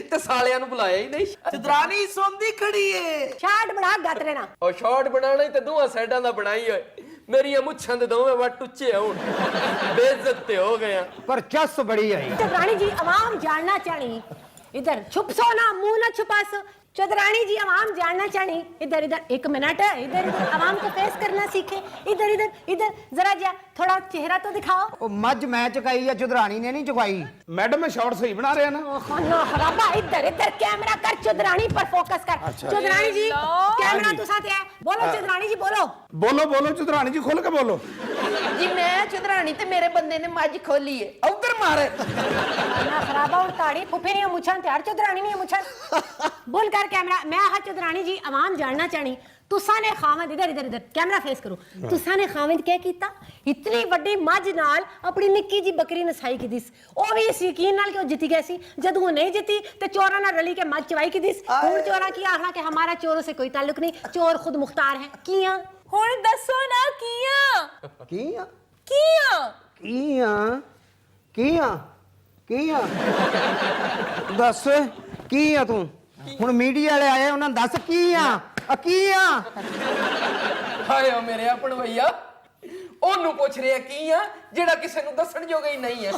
ਤੇ ਸਾਲਿਆਂ ਨੂੰ ਬੁਲਾਇਆ ਹੀ ਨਹੀਂ। ਚਦਰਾਣੀ ਸੌਂਦੀ ਖੜੀ ਏ। शाट बड़ा गातरे ना ਉਹ ਸ਼ਾਟ ਬਣਾਣਾ ਹੀ ਤੇ ਦੋਹਾਂ ਸਾਈਡਾਂ ਦਾ ਬਣਾਈ ਓਏ। ਮੇਰੀਆਂ ਮੁੱਛਾਂ ਦੇ ਦੋਵੇਂ ਵੱਟ ਉੱਚੇ ਆਉਣ ਬੇਇੱਜ਼ਤ ਤੇ ਹੋ ਗਏ ਆ। ਪਰ ਚੱਸ ਬੜੀ ਆਈ। चौधरानी जी अवाम जानना चाहनी इधर छुप सो ना मुंह ना छुपास चौधरानी जी अवाम जानना चाहनी इधर एक मिनट है इधर अवाम को फेस करना सीखे इधर जरा जा थोड़ा चेहरा तो दिखाओ ਉਹ ਮੱਝ ਮੈਂ ਚੁਕਾਈ ਆ, ਚੁਦਰਾਣੀ ਨੇ ਨਹੀਂ ਚੁਕਾਈ। ਮੈਡਮ ਮੈਂ ਸ਼ਾਟ ਸਹੀ ਬਣਾ ਰਿਹਾ ਨਾ। खाना खराबा इधर कैमरा कर चौधरानी पर फोकस कर चौधरानी जी कैमरा तो साथ है बोलो चौधरानी जी बोलो ਬੋਲੋ ਚੁਦਰਾਣੀ ਜੀ, ਖੁੱਲ ਕੇ ਬੋਲੋ। ਜੀ ਮੈਂ ਚੰਦਰਾਣੀ ਤੇ ਮੇਰੇ ਬੰਦੇ ਨੇ ਮੱਝ ਖੋਲੀ ਏ ਉਧਰ ਮਾਰੇ। खाना खराबा और ताड़ी फुफे नहीं मुछन त्यार चौधरानी नहीं मुछन बोल कर कैमरा मैं हाँ चौधरानी जी अवाम जानना चाहनी तुसा ने खावंद इधर कैमरा फेस करो तुसा ने खावंद क्या कीता इतनी बड़ी मज नाल अपनी निक्की जी बकरी नसाई की दिस ओ भी इस यकीन नाल कि वो जीती गई सी जद वो नहीं जीती ते चोरा नाल रली के मज चवाई की दिस हुन चोरा की आखना कि हमारा चोरों से कोई ताल्लुक नहीं चोर खुद मुख्तार है किया ਹੁਣ ਦੱਸੋ ਨਾ ਕੀਆਂ ਕੀ ਆ ਦੱਸ ਕੀ ਆ ਤੂੰ? ਹੁਣ ਮੀਡੀਆ ਵਾਲੇ ਆਏ, ਉਹਨਾਂ ਨੂੰ ਦੱਸ ਕੀ ਆ ਹਾਏ ਓ ਮੇਰੇ ਆਪਣ ਭਈਆ ਉਹਨੂੰ ਪੁੱਛ ਰਿਹਾ ਕੀ ਆ ਜਿਹੜਾ ਕਿਸੇ ਨੂੰ ਦੱਸਣ ਜੋਗਾ ਹੀ ਨਹੀਂ ਹੈ।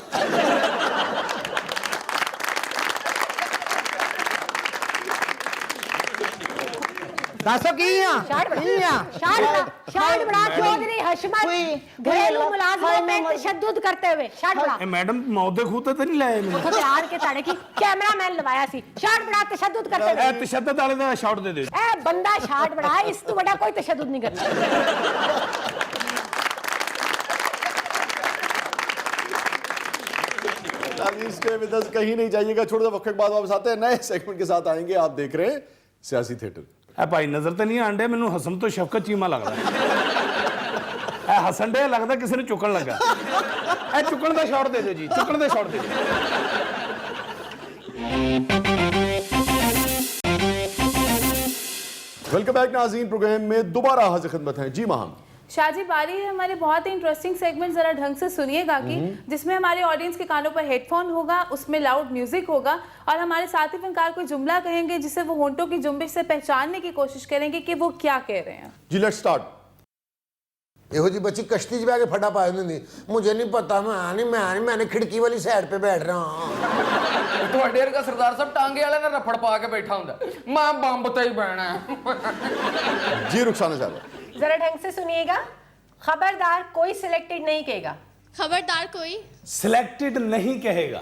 ਦੱਸੋ ਕੀ ਆ? शाट बड़ा चौधरी हशमत घरेलू मुलाजिमों पे तशद्दुद करते हुए शाट बड़ा ਇਹ ਮੈਡਮ ਮੌਤ ਦੇ ਖੂਹ ਤੇ ਤਾਂ ਨਹੀਂ ਲਾਇਆ ਮੈਨੂੰ। तो प्यार के ताड़े की कैमरामैन लवाया सी शाट बड़ा तशद्दुद करते हुए ਇਹ ਤਸ਼ੱਦਦ ਵਾਲੇ ਦਾ ਸ਼ਾਟ ਦੇ ਦਿਓ। ए बंदा शाट बड़ा है इस तो बड़ा कोई तशद्दुद नहीं करता प्लीज स्टे विद अस, कहीं नहीं जाइएगा। छोटे से वक्फे के बाद वापस आते हैं, नए सेगमेंट के साथ आएंगे। आप देख रहे हैं सियासी थिएटर। ए भाई नजर तो नहीं आंडे, मैनू हसन तो शफकत चीमा लगदा ए हसन डे लगदा किसी ने चुकन लगा। ए चुकन दा शॉट दे दो जी, चुकन दा शॉट दे दो। वेलकम बैक नाज़रीन, प्रोग्राम में दोबारा हाजिर खिदमत हैं। जी महाम। शाहजी, बारी है हमारे बहुत ही इंटरेस्टिंग सेगमेंट, जरा ढंग से सुनिएगा कि जिसमें हमारे ऑडियंस के कानों पर हेडफोन होगा, उसमें लाउड म्यूजिक होगा और हमारे साथी फनकार कोई जुमला कहेंगे जिसे वो होंठों की जुम्बिश से पहचानने की कोशिश करेंगे कि वो क्या कह रहे हैं। जी लेट्स स्टार्ट। ਇਹੋ जी बच्ची कश्ती च बह के फटा पाए ਹੁੰਦੀ मुझे नहीं पता, मैंने खिड़की वाली साइड पे बैठ रहा हूं। ਤੁਹਾਡੇ ਵਰਗਾ ਸਰਦਾਰ ਸਾਹਿਬ ਟਾਂਗੇ ਵਾਲੇ ਨਾਲ ਰਫੜ ਪਾ ਕੇ ਬੈਠਾ ਹੁੰਦਾ, ਮੈਂ ਬੰਬ ਤੇ ਹੀ ਬਹਿਣਾ ਹੈ। जी रुखसाना साहब। जरा ढंग से सुनिएगा। खबरदार कोई सिलेक्टेड नहीं कहेगा। खबरदार कोई सिलेक्टेड नहीं कहेगा।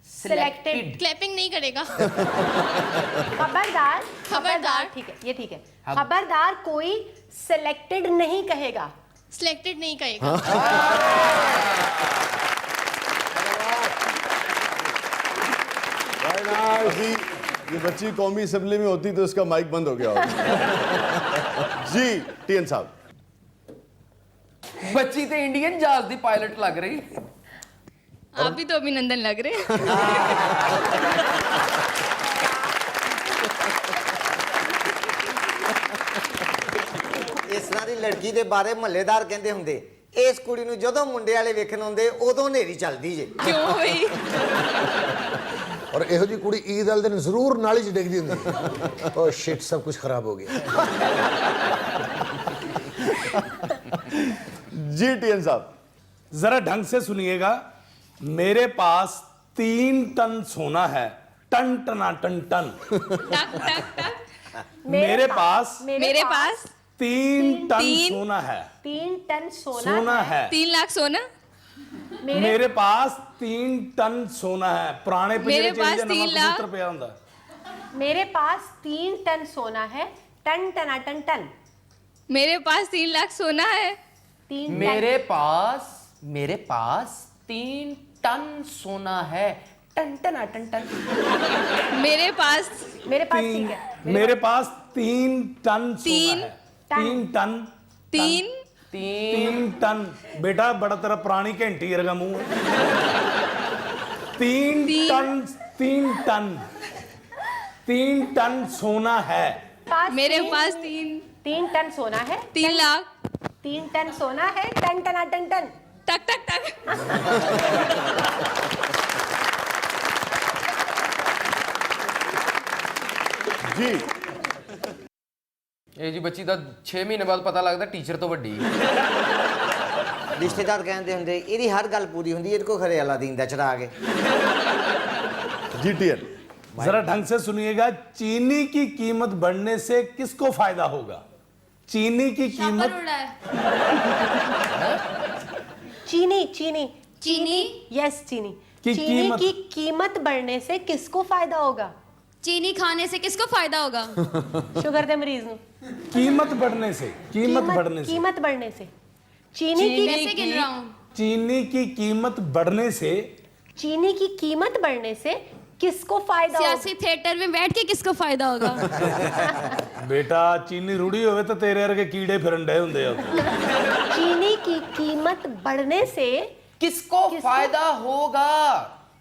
सिलेक्टेड क्लैपिंग नहीं करेगा। खबरदार खबरदार। ठीक है, ये ठीक है। खबरदार कोई सिलेक्टेड नहीं कहेगा। सिलेक्टेड नहीं करेगा। जी ये बच्ची कौमी असेंबली में होती तो इसका माइक बंद हो गया होता। जी टीएन साहब। ਬੱਚੀ ਤੇ ਇੰਡੀਅਨ ਜਹਾਜ਼ ਦੀ ਪਾਇਲਟ ਲੱਗ ਰਹੀ। आप भी तो अभिनंदन लग रहे। ਇਸ ਤਰ੍ਹਾਂ ਦੀ ਲੜਕੀ ਦੇ ਬਾਰੇ ਮਹੱਲੇਦਾਰ ਕਹਿੰਦੇ ਹੁੰਦੇ, ਇਸ ਕੁੜੀ ਨੂੰ ਜਦੋਂ ਮੁੰਡੇ ਵਾਲੇ ਵੇਖਣ ਆਉਂਦੇ ਉਦੋਂ ਹਨੇਰੀ ਚੱਲਦੀ ਜੇ। क्यों भाई? और ਇਹੋ जी कुड़ी ईद वाले दिन जरूर नाली च डिगदी हुंदी। ओह शिट, सब कुछ खराब हो गया। जी टीएन साहब। जरा ढंग से सुनिएगा। मेरे पास 3 टन सोना है, टन टना टन टन। टक टक टक। मेरे पास मेरे पास 3 टन तीन- सोना है। 3 टन सोना है। 3 लाख सोना। मेरे पास 3 टन सोना है। पुराने मेरे पिंजरे पास च नवां 3 लाख। कबूतर पिया हुंदा। मेरे पास 3 टन सोना है। टन टना टन टन। मेरे पास 3 लाख सोना है। 3 टन। मेरे पास 3 टन सोना है, टन टना टन टन। मेरे पास मेरे पास ठीक है। मेरे पास 3 टन तीन सोना है। 3 टन। 3 3 टन। बेटा बड़ा तेरा पुरानी घंटी वर्गा मुंह। 3 टन सोना है। मेरे पास 3 टन सोना है। 3 लाख 3 टन सोना है। टन टना टन टन। टक टक टक। जी ਇਹ ਜੀ ਬੱਚੀ ਦਾ 6 ਮਹੀਨੇ ਬਾਅਦ ਪਤਾ ਲੱਗਦਾ ਟੀਚਰ ਤੋਂ ਵੱਡੀ। ਰਿਸ਼ਤੇਦਾਰ ਕਹਿੰਦੇ ਹੁੰਦੇ ਇਹਦੀ ਹਰ ਗੱਲ ਪੂਰੀ ਹੁੰਦੀ, ਇਹਦੇ ਕੋ ਖਰੇ ਅਲਾਦੀਨ ਦਾ ਚੜਾ ਕੇ। जी टीएन। जरा ढंग से सुनिएगा। चीनी की कीमत बढ़ने से किसको फायदा होगा? चीनी की कीमत। उड़ा है। चीनी चीनी चीनी यस चीनी की चीनी कीमत- की कीमत बढ़ने से किसको फायदा होगा? चीनी खाने से किसको फायदा होगा? शुगर दे मरीज नु। कीमत बढ़ने से। कीमत बढ़ने से। कीमत बढ़ने से। चीनी कैसे गिन रहा हूँ? चीनी की कीमत बढ़ने से। चीनी की कीमत बढ़ने से किसको फायदा होगा? सियासी थिएटर में बैठ के किसको फायदा होगा? बेटा चीनी रूढ़ी होवे तो तेरे वर्गे कीड़े फिरन डे हुंदे आ। चीनी की कीमत बढ़ने से किसको फायदा होगा?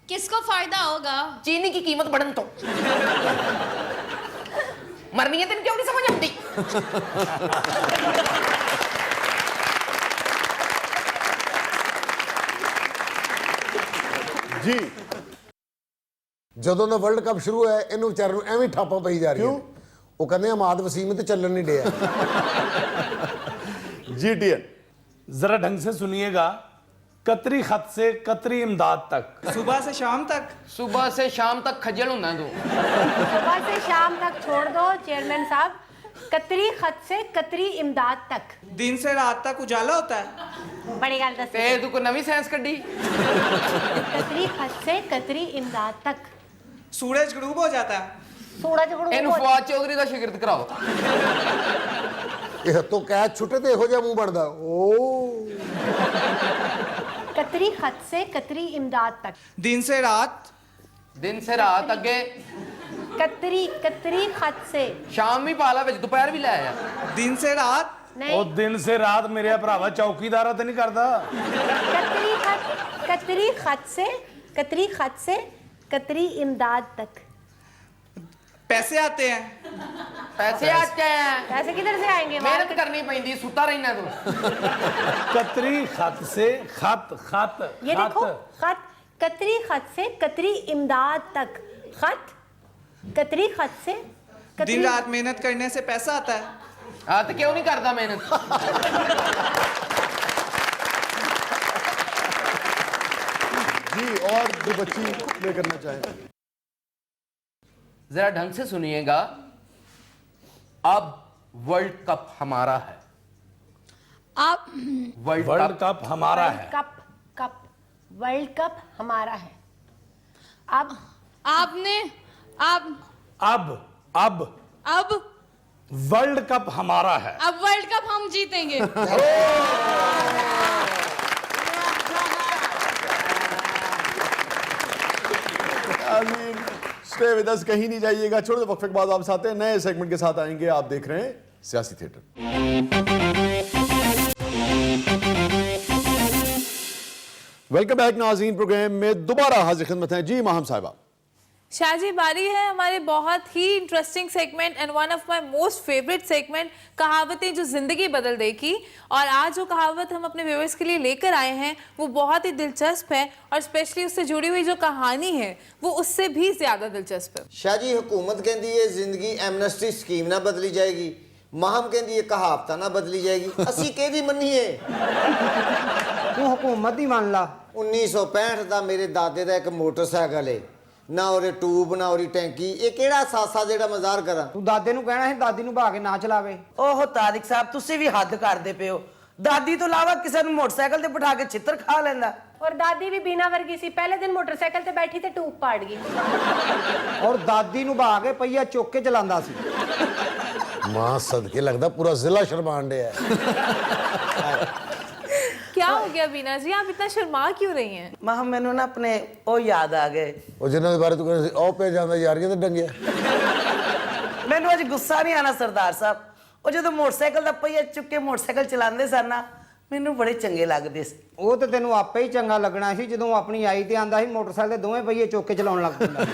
किसको फायदा होगा? चीनी की कीमत बढ़न तो मरनी है, तेन क्यों नहीं समझ आती? जी ਜਦੋਂ ਦਾ ਵਰਲਡ ਕੱਪ ਸ਼ੁਰੂ ਹੋਇਆ ਇਹਨੂੰ ਵਿਚਾਰ ਨੂੰ ਐਵੇਂ ਠਾਪਾਂ ਪਈ ਜਾ ਰਹੀਆਂ। ਉਹ ਕਹਿੰਦੇ ਆਮਾਦ ਵਸੀਮ ਤੇ ਚੱਲਣ ਨਹੀਂ ਡਿਆ। जी टीएन। जरा ढंग से सुनिएगा। कतरी खत से कतरी इमदाद तक। सुबह से शाम तक खज्जल होना तू। सुबह से शाम तक छोड़ दो चेयरमैन साहब। कतरी खत से कतरी इमदाद तक। दिन से रात तक उजाला होता है। बड़ी गल दस। ते तू कोई नवी साइंस कड्डी। कतरी खत से कतरी इमदाद तक। सूरज गरूब हो जाता है। सूरज गुरु ਇਹਨੂੰ ਫਵਾਦ ਚੌਧਰੀ ਦਾ ਸ਼ਾਗਿਰਦ ਕਰਾਓ। ਇਹ ਹੱਥੋਂ ਕੈਚ ਛੁੱਟੇ ਤੇ ਇਹੋ ਜਿਹਾ ਮੂੰਹ ਬਣਦਾ। ਓ कतरी खत से कतरी इमदाद तक। दिन से रात, दिन से रात अगे कतरी कतरी खत से। शाम भी पाला विच दोपहर भी ले आया। दिन से रात, नहीं, ਉਹ ਦਿਨ ਸੇ ਰਾਤ ਮੇਰੇ ਭਰਾਵਾ ਚੌਕੀਦਾਰਾ ਤੇ ਨਹੀਂ ਕਰਦਾ। कतरी खत से कतरी खत से कतरी इमदाद तक। पैसे आते हैं। पैसे आते हैं, पैसे किधर से आएंगे? मेहनत करनी पैंदी, सुता रहना तू। कतरी खत से खत खत ये देखो, खत कतरी खत से कतरी इमदाद तक। खत कतरी खत से कतरी। दिन रात मेहनत करने से पैसा आता है। हाँ तो क्यों नहीं करता मेहनत? जी, और जो बच्ची प्ले करना चाहे। जरा ढंग से सुनिएगा। अब वर्ल्ड कप हमारा है। आप वर्ल्ड कप हमारा है। कप कप वर्ल्ड कप हमारा है। अब आपने आप अब अब वर्ल्ड कप हमारा है। अब वर्ल्ड कप हम जीतेंगे। स्टे विद अस, कहीं नहीं जाइएगा। छोटे वक्फे के बाद वापस आते हैं, नए सेगमेंट के साथ आएंगे। आप देख रहे हैं सियासी थिएटर। वेलकम बैक नाज़रीन, प्रोग्राम में दोबारा हाजिर खिदमत हैं जी माहम साहिबा। शाहजी, बारी है हमारे बहुत ही interesting segment and one of my most favourite segment, कहावतें जो जिंदगी बदल देगी। और आज जो कहावत हम अपने व्यूअर्स के लिए लेकर आए हैं वो बहुत ही दिलचस्प है, और स्पेशली उससे जुड़ी हुई जो कहानी है वो उससे भी ज्यादा दिलचस्प है। शाह जी, हुकूमत कहती है जिंदगी एमनेस्टी स्कीम ना बदली जाएगी, माहम कहती है कहावत ना बदली जाएगी। असी कहदी मन्नीए, तू हुकूमत ही मान ला। 1965 ਦਾ ਮੇਰੇ ਦਾਦੇ ਦਾ ਇੱਕ ਮੋਟਰਸਾਈਕਲ ਹੈ, ਨਾ ਉਹਦੇ ਟੂਬ ਨਾ ਉਹਦੀ ਟੈਂਕੀ। ਇਹ ਕਿਹੜਾ ਸਾਸਾ ਜਿਹੜਾ ਮਜ਼ਾਰ ਕਰਾਂ। ਤੂੰ ਦਾਦੇ ਨੂੰ ਕਹਿਣਾ ਸੀ ਦਾਦੀ ਨੂੰ ਭਾ ਕੇ ਨਾ ਚਲਾਵੇ। ਓਹ ਤਾਰਿਕ ਸਾਹਿਬ, ਤੁਸੀਂ ਵੀ ਹੱਦ ਕਰਦੇ ਪਏ ਹੋ। ਦਾਦੀ ਤੋਂ ਇਲਾਵਾ ਕਿਸੇ ਨੂੰ ਮੋਟਰਸਾਈਕਲ ਤੇ ਬਿਠਾ ਕੇ ਛਿੱਤਰ ਖਾ ਲੈਂਦਾ। और दादी भी बीना वर्गी सी, पहले दिन मोटरसाइकिल ते बैठी ते टूब पाड़ गई। ਔਰ ਦਾਦੀ ਨੂੰ ਭਾ ਕੇ ਪਈਆ ਚੁੱਕ ਕੇ ਚਲਾਉਂਦਾ ਸੀ। ਮਾਂ ਸਦਕੇ ਲੱਗਦਾ ਪੂਰਾ ਜ਼ਿਲ੍ਹਾ ਸ਼ਰਮਾਨ ਡਿਆ। क्या हो गया बीना जी, आप इतना शर्मा क्यों रही हैं? ਮਾਂ ਮੈਨੂੰ ਨਾ ਆਪਣੇ ਉਹ ਯਾਦ ਆ ਗਏ। ਉਹ ਜਿਨ੍ਹਾਂ ਦੇ ਬਾਰੇ ਤੂੰ ਕਹਿੰਦਾ ਸੀ ਉਹ ਪੈ ਜਾਂਦਾ ਯਾਰੀਆਂ ਤੇ ਡੰਗਿਆ। ਮੈਨੂੰ ਅੱਜ ਗੁੱਸਾ ਨਹੀਂ ਆਣਾ ਸਰਦਾਰ ਸਾਹਿਬ। ਉਹ ਜਦੋਂ ਮੋਟਰਸਾਈਕਲ ਦਾ ਪਹੀਆ ਚੁੱਕ ਕੇ ਮੋਟਰਸਾਈਕਲ ਚਲਾਉਂਦੇ ਸਨ ਨਾ, ਮੈਨੂੰ ਬੜੇ ਚੰਗੇ ਲੱਗਦੇ ਸੀ। ਉਹ ਤੇ ਤੈਨੂੰ ਆਪੇ ਹੀ ਚੰਗਾ ਲੱਗਣਾ ਸੀ ਜਦੋਂ ਆਪਣੀ ਆਈ ਤੇ ਆਂਦਾ ਸੀ ਮੋਟਰਸਾਈਕਲ ਦੇ ਦੋਵੇਂ ਪਹੀਏ ਚੁੱਕ ਕੇ ਚਲਾਉਣ ਲੱਗ ਪੈਂਦਾ।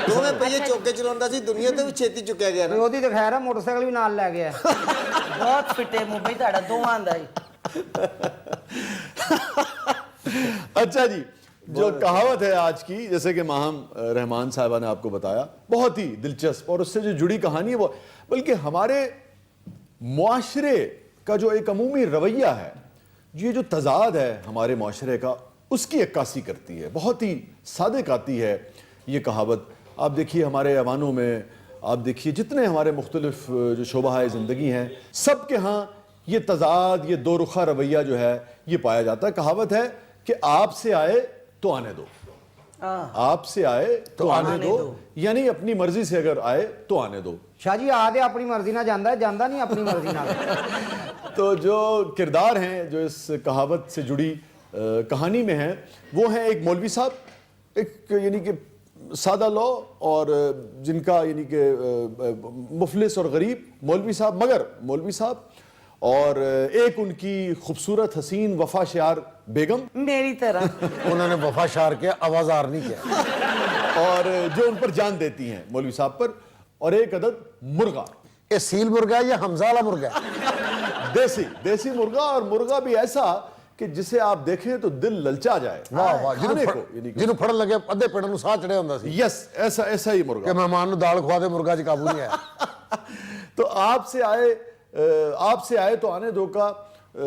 ਦੋਵੇਂ ਪਹੀਏ ਚੁੱਕ ਕੇ ਚਲਾਉਂਦਾ ਸੀ, ਦੁਨੀਆ ਤੇ ਵੀ ਛੇਤੀ ਚੁੱਕਿਆ ਗਿਆ ਤੇ ਨਾ। ਉਹਦੀ ਤਾਂ ਖੈਰ ਆ, ਮੋਟਰਸਾਈਕਲ ਵੀ ਨਾਲ ਲੈ ਗਿਆ। ਬਹੁਤ ਫਿੱਟੇ ਮੂੰਹ ਬਈ ਤੁਹਾਡਾ ਦੋਵਾਂ ਦਾ ਹੀ। अच्छा जी, जो कहावत है आज की, जैसे कि माहम रहमान साहिबा ने आपको बताया, बहुत ही दिलचस्प और उससे जो जुड़ी कहानी है वो, बल्कि हमारे मुआशरे का जो एक अमूमी रवैया है, ये जो तजाद है हमारे मुआशरे का, उसकी अक्कासी करती है। बहुत ही सादिक आती है ये कहावत। आप देखिए हमारे अवानों में, आप देखिए जितने हमारे मुख्तलिफ जो शोबा है ज़िंदगी हैं, सब के यहाँ ये तजाद, ये दो रुखा रवैया जो है ये पाया जाता है। कहावत है कि आपसे आए तो आने दो, आपसे आए तो आने दो, यानी अपनी मर्जी से अगर आए तो आने दो। शाह जी, आ दे अपनी मर्जी ना ਜਾਂਦਾ है, ਜਾਂਦਾ नहीं अपनी मर्जी ना। तो जो किरदार हैं जो इस कहावत से जुड़ी कहानी में हैं, वो हैं एक मौलवी साहब, एक यानी कि सादा लौ और जिनका यानी कि मुफलिस और गरीब मौलवी साहब, मगर मौलवी साहब, और एक उनकी खूबसूरत हसीन वफा शार बेगम, मेरी तरह। उन्होंने वफा शार किया, आवाजार नहीं किया। और जो उन पर जान देती हैं मौलवी साहब पर, और एक अदद मुर्गा। ये सील मुर्गा है या हमजाला मुर्गा है? देसी देसी मुर्गा, और मुर्गा भी ऐसा कि जिसे आप देखें तो दिल ललचा जाए। वाह वाह, खाने को यानी कि- ਜਿਹਨੂੰ ਫੜਨ ਲੱਗੇ ਅੱਧੇ ਪਿੰਡ ਨੂੰ ਸਾਹ ਚੜਿਆ ਹੁੰਦਾ ਸੀ यस, ऐसा ऐसा ही मुर्गा ਕਿ ਮਹਿਮਾਨ ਨੂੰ ਦਾਲ ਖਵਾ ਦੇ, ਮੁਰਗਾ 'ਚ ਕਾਬੂ ਨਹੀਂ ਆਇਆ। तो आपसे आए तो आने दो का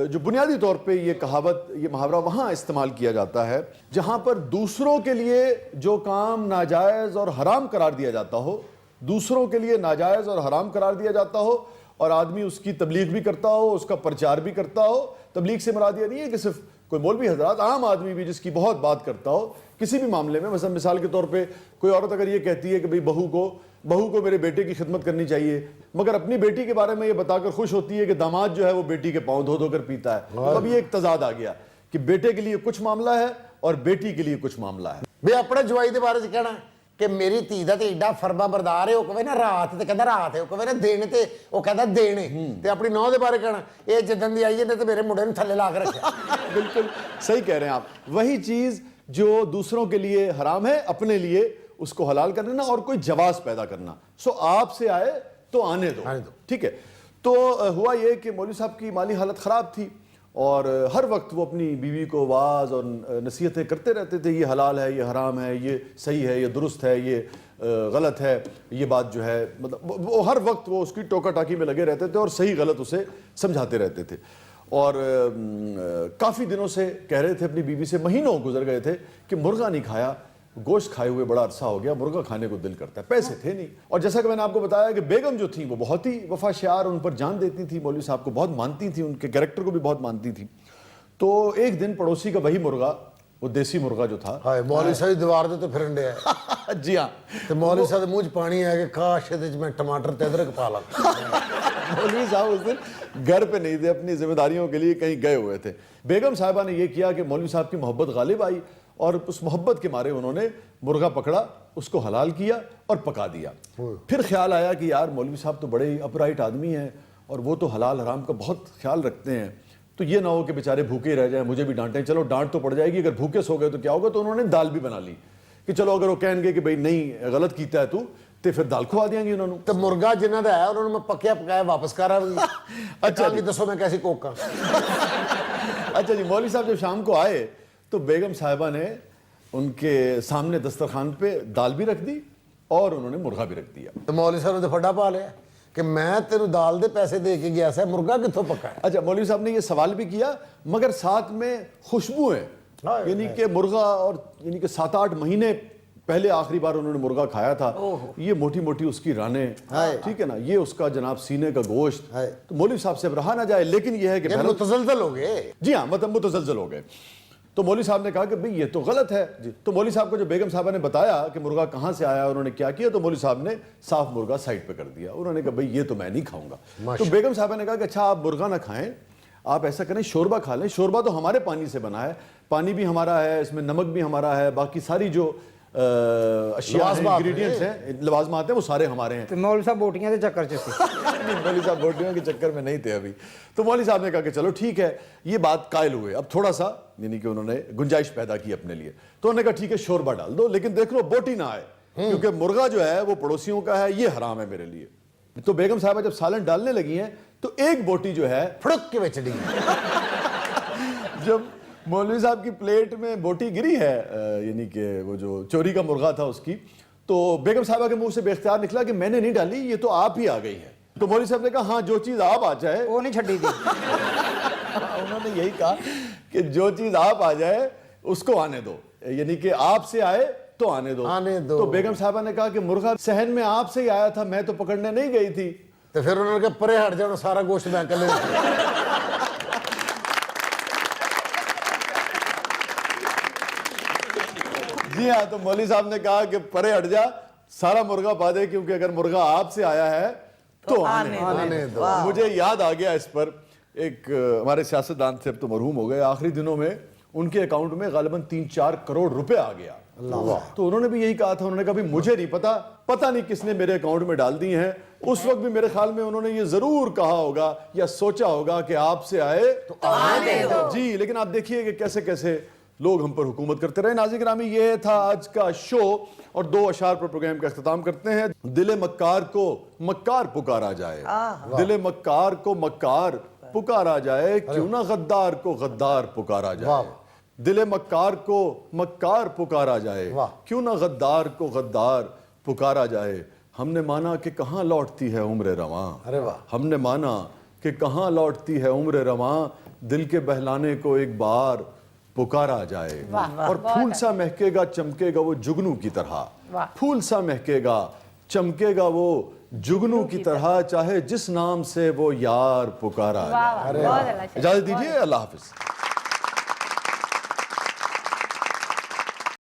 जो बुनियादी तौर पे ये कहावत, ये मुहावरा वहाँ इस्तेमाल किया जाता है जहाँ पर दूसरों के लिए जो काम नाजायज़ और हराम करार दिया जाता हो, दूसरों के लिए नाजायज़ और हराम करार दिया जाता हो, और आदमी उसकी तबलीग भी करता हो, उसका प्रचार भी करता हो। तबलीग से मुराद ये नहीं है कि सिर्फ कोई मौलवी हजरात, आम आदमी भी जिसकी बहुत बात करता हो किसी भी मामले में। मसलन मिसाल के तौर पे कोई औरत अगर ये कहती है कि भाई बहू को मेरे बेटे की खिदमत करनी चाहिए, मगर अपनी बेटी के बारे में ये बताकर खुश होती है कि दामाद जो है वो बेटी के पाँव धो धो कर पीता है, तो अब ये एक तजाद आ गया कि बेटे के लिए कुछ मामला है और बेटी के लिए कुछ मामला है। ਵੇ ਆਪਣੇ ਜਵਾਈ ਦੇ ਬਾਰੇ ਚ ਕਹਿਣਾ ਕਿ ਮੇਰੀ ਧੀ ਦਾ ਤੇ ਏਡਾ ਫਰਮਾ ਬਰਦਾਰ ਹੈ, ਉਹ ਕਹੇ ਨਾ ਰਾਤ ਤੇ ਕਹਿੰਦਾ ਰਾਤ ਹੈ, ਉਹ ਕਹੇ ਨਾ ਦਿਨ ਤੇ ਉਹ ਕਹਿੰਦਾ ਦਿਨ ਹੈ। ਤੇ ਆਪਣੀ ਨੌਂ ਦੇ ਬਾਰੇ ਕਹਿਣਾ ਇਹ ਜਿੱਦਣ ਦੀ ਆਈ ਹੈ ਨੇ ਤੇ ਮੇਰੇ ਮੁੰਡੇ ਨੂੰ ਥੱਲੇ ਲਾ ਕੇ ਰੱਖਿਆ। बिल्कुल सही कह रहे हैं आप। वही चीज जो दूसरों के लिए हराम है, अपने लिए उसको हलाल कर देना और कोई जवाब पैदा करना। सो आपसे आए तो आने दो, ठीक है। तो हुआ ये कि मौलवी साहब की माली हालत ख़राब थी और हर वक्त वो अपनी बीवी को वाज और नसीहतें करते रहते थे, ये हलाल है, ये हराम है, ये सही है, ये दुरुस्त है, ये गलत है, ये बात जो है, मतलब वो हर वक्त वो उसकी टोका टाकी में लगे रहते थे और सही गलत उसे समझाते रहते थे। और काफ़ी दिनों से कह रहे थे अपनी बीवी से, महीनों गुजर गए थे कि मुर्गा नहीं खाया, गोश्त खाए हुए बड़ा अरसा हो गया, मुर्गा खाने को दिल करता है। पैसे थे नहीं। और जैसा कि मैंने आपको बताया कि बेगम जो थी वो बहुत ही वफाशार, उन पर जान देती थी, मौलवी साहब को बहुत मानती थी, उनके कैरेक्टर को भी बहुत मानती थी। तो एक दिन पड़ोसी का वही मुर्गा, वो देसी मुर्गा जो था, ਹਾਏ ਮੌਲਵੀ ਸਾਹਿਬ ਦੀ ਦੀਵਾਰ ਦੇ ਉੱਤੇ ਫਿਰਨ ਡਿਆ जी हाँ, ਤੇ ਮੌਲਵੀ ਸਾਹਿਬ ਦੇ ਮੂੰਹ 'ਚ ਪਾਣੀ ਆ ਕੇ ਕਾਸ਼ ਇਹਦੇ 'ਚ ਮੈਂ ਟਮਾਟਰ ਤੇ ਅਦਰਕ ਪਾ ਲਾਂ। मौलवी साहब उस दिन घर पे नहीं थे, अपनी जिम्मेदारियों के लिए कहीं गए हुए थे। बेगम साहिबा ने यह किया कि मौलवी साहब की मोहब्बत गालिब आई और उस मोहब्बत के मारे उन्होंने मुर्गा पकड़ा, उसको हलाल किया और पका दिया। फिर ख्याल आया कि यार मौलवी साहब तो बड़े अपराइट आदमी हैं और वो तो हलाल हराम का बहुत ख्याल रखते हैं, तो ये ना हो कि बेचारे भूखे रह जाएं, मुझे भी डांटें। चलो डांट तो पड़ जाएगी, अगर भूखे सो गए तो क्या होगा। तो उन्होंने दाल भी बना ली कि चलो अगर वो कहेंगे कि भाई नहीं गलत कीता है तू, तो फिर दाल खुआ देंगे उन्होंने। ਤੇ ਮੁਰਗਾ ਜਿਨ੍ਹਾਂ ਦਾ ਹੈ ਉਹਨਾਂ ਨੂੰ ਮੈਂ ਪੱਕਿਆ ਪਕਾਇਆ ਵਾਪਸ ਕਰ ਆਵਾਂਗੀ। ਅੱਛਾ ਜੀ ਦੱਸੋ ਮੈਂ ਕੈਸੀ ਕੋਕਾਂ। अच्छा जी, मौलवी साहब जब शाम को आए तो बेगम साहिबा ने उनके सामने दस्तरखान पे दाल भी रख दी और उन्होंने मुर्गा भी रख दिया। ਤੇ ਮੌਲਵੀ ਸਾਹਿਬ ਨੇ ਤਾਂ ਫੱਡਾ ਪਾ ਲਿਆ ਕਿ ਮੈਂ ਤੈਨੂੰ ਦਾਲ ਦੇ ਪੈਸੇ ਦੇ ਕੇ ਗਿਆ ਸੀ, ਮੁਰਗਾ ਕਿੱਥੋਂ ਪੱਕਾ ਹੈ। अच्छा, मौलवी साहब ने ये सवाल भी किया, मगर साथ में खुशबू है, यानी कि मुर्गा, और यानी कि 7-8 महीने पहले आखिरी बार उन्होंने मुर्गा खाया था। ये मोटी मोटी उसकी रानें, ठीक है ना, ये उसका जनाब सीने का गोश्त। तो मौलवी साहब से अब रहा ना जाए, लेकिन ये है कि मुतज़लज़ल हो गए। जी हाँ, मतलब मुतज़लज़ल हो गए। तो मौलवी साहब ने कहा कि भाई ये तो गलत है जी। तो मौलवी साहब को जो बेगम साहबा ने बताया कि मुर्गा कहाँ से आया, उन्होंने क्या किया, तो मौलवी साहब ने साफ मुर्गा साइड पे कर दिया। उन्होंने कहा भाई ये तो मैं नहीं खाऊंगा। तो बेगम साहबा ने कहा कि अच्छा आप मुर्गा ना खाएं, आप ऐसा करें शोरबा खा लें। शोरबा तो हमारे पानी से बना है, पानी भी हमारा है, इसमें नमक भी हमारा है, बाकी सारी जो अशिया इंग्रेडिएंट्स हैं, लवाजमात हैं, वो सारे हमारे हैं। ਤੇ ਮੌਲਵੀ ਸਾਹਿਬ ਬੋਟੀਆਂ ਦੇ ਚੱਕਰ 'ਚ ਸੀ। नहीं, मौलवी साहब बोटियों के चक्कर में नहीं थे अभी। तो मौलवी साहब ने कहा कि चलो ठीक है, ये बात कायल हुए। अब थोड़ा सा यानी कि उन्होंने गुंजाइश पैदा की अपने लिए, तो उन्होंने कहा ठीक है शोरबा डाल दो, लेकिन देख लो बोटी ना आए, क्योंकि मुर्गा जो है वो पड़ोसियों का है, ये हराम है मेरे लिए। तो बेगम साहबा जब सालन डालने लगी हैं तो एक बोटी जो है फड़क के बेच दी। जब मौलवी साहब की प्लेट में बोटी गिरी है, यानी कि वो जो चोरी का मुर्गा था उसकी, तो बेगम साहबा के मुंह से बेख्तियार निकला कि मैंने नहीं डाली, ये तो आप ही आ गई है। तो मौलवी साहब ने कहा हाँ, जो चीज़ आप आ जाए ਉਹ नहीं छड़ी थी। उन्होंने यही कहा कि जो चीज़ आप आ जाए उसको आने दो, यानी कि आपसे आए तो आने दो। तो बेगम साहबा ने कहा कि मुर्गा सहन में आपसे ही आया था, मैं तो पकड़ने नहीं गई थी। तो फिर उन्होंने कहा परे हट जाओ, सारा गोश्त मैं कर ले। जी हाँ, तो मौलवी साहब ने कहा कि परे हट जा, सारा मुर्गा पा दे, क्योंकि अगर मुर्गा आपसे आया है तो आने दो। मुझे याद आ गया इस पर, एक हमारे सियासतदान थे, अब तो मरहूम हो गए, आखिरी दिनों में उनके अकाउंट में गालिबन 3-4 करोड़ रुपए आ गया। तो उन्होंने भी यही कहा था, उन्होंने कहा भी मुझे नहीं पता, पता नहीं किसने मेरे अकाउंट में डाल दिए हैं। उस वक्त भी मेरे ख्याल में उन्होंने ये जरूर कहा होगा या सोचा होगा कि आपसे आए तो आने दो। जी, लेकिन आप देखिए कि कैसे कैसे लोग हम पर हुकूमत करते रहे। नाज़रीन गिरामी, ये था आज का शो और 2 अशार पर प्रोग्राम का इख्तिताम करते हैं। दिल मक्कार को मक्कार पुकारा जाए, दिल मक्कार को मक्कार पुकारा जाए, क्यों ना गद्दार को गद्दार पुकारा जाए। दिल मक्कार को मक्कार पुकारा जाए, क्यों ना गद्दार को गद्दार पुकारा जाए। हमने माना कि कहाँ लौटती है उम्र रवां, अरे वाह, हमने माना कि कहाँ लौटती है उम्र रवां, दिल के बहलाने को एक बार पुकारा जाए। और फूल सा महकेगा चमकेगा वो जुगनू की तरह, फूल सा महकेगा चमकेगा वो जुगनू की तरह, चाहे जिस नाम से वो यार पुकारा जाए। इजाजत दीजिए, अल्लाह हाफिज।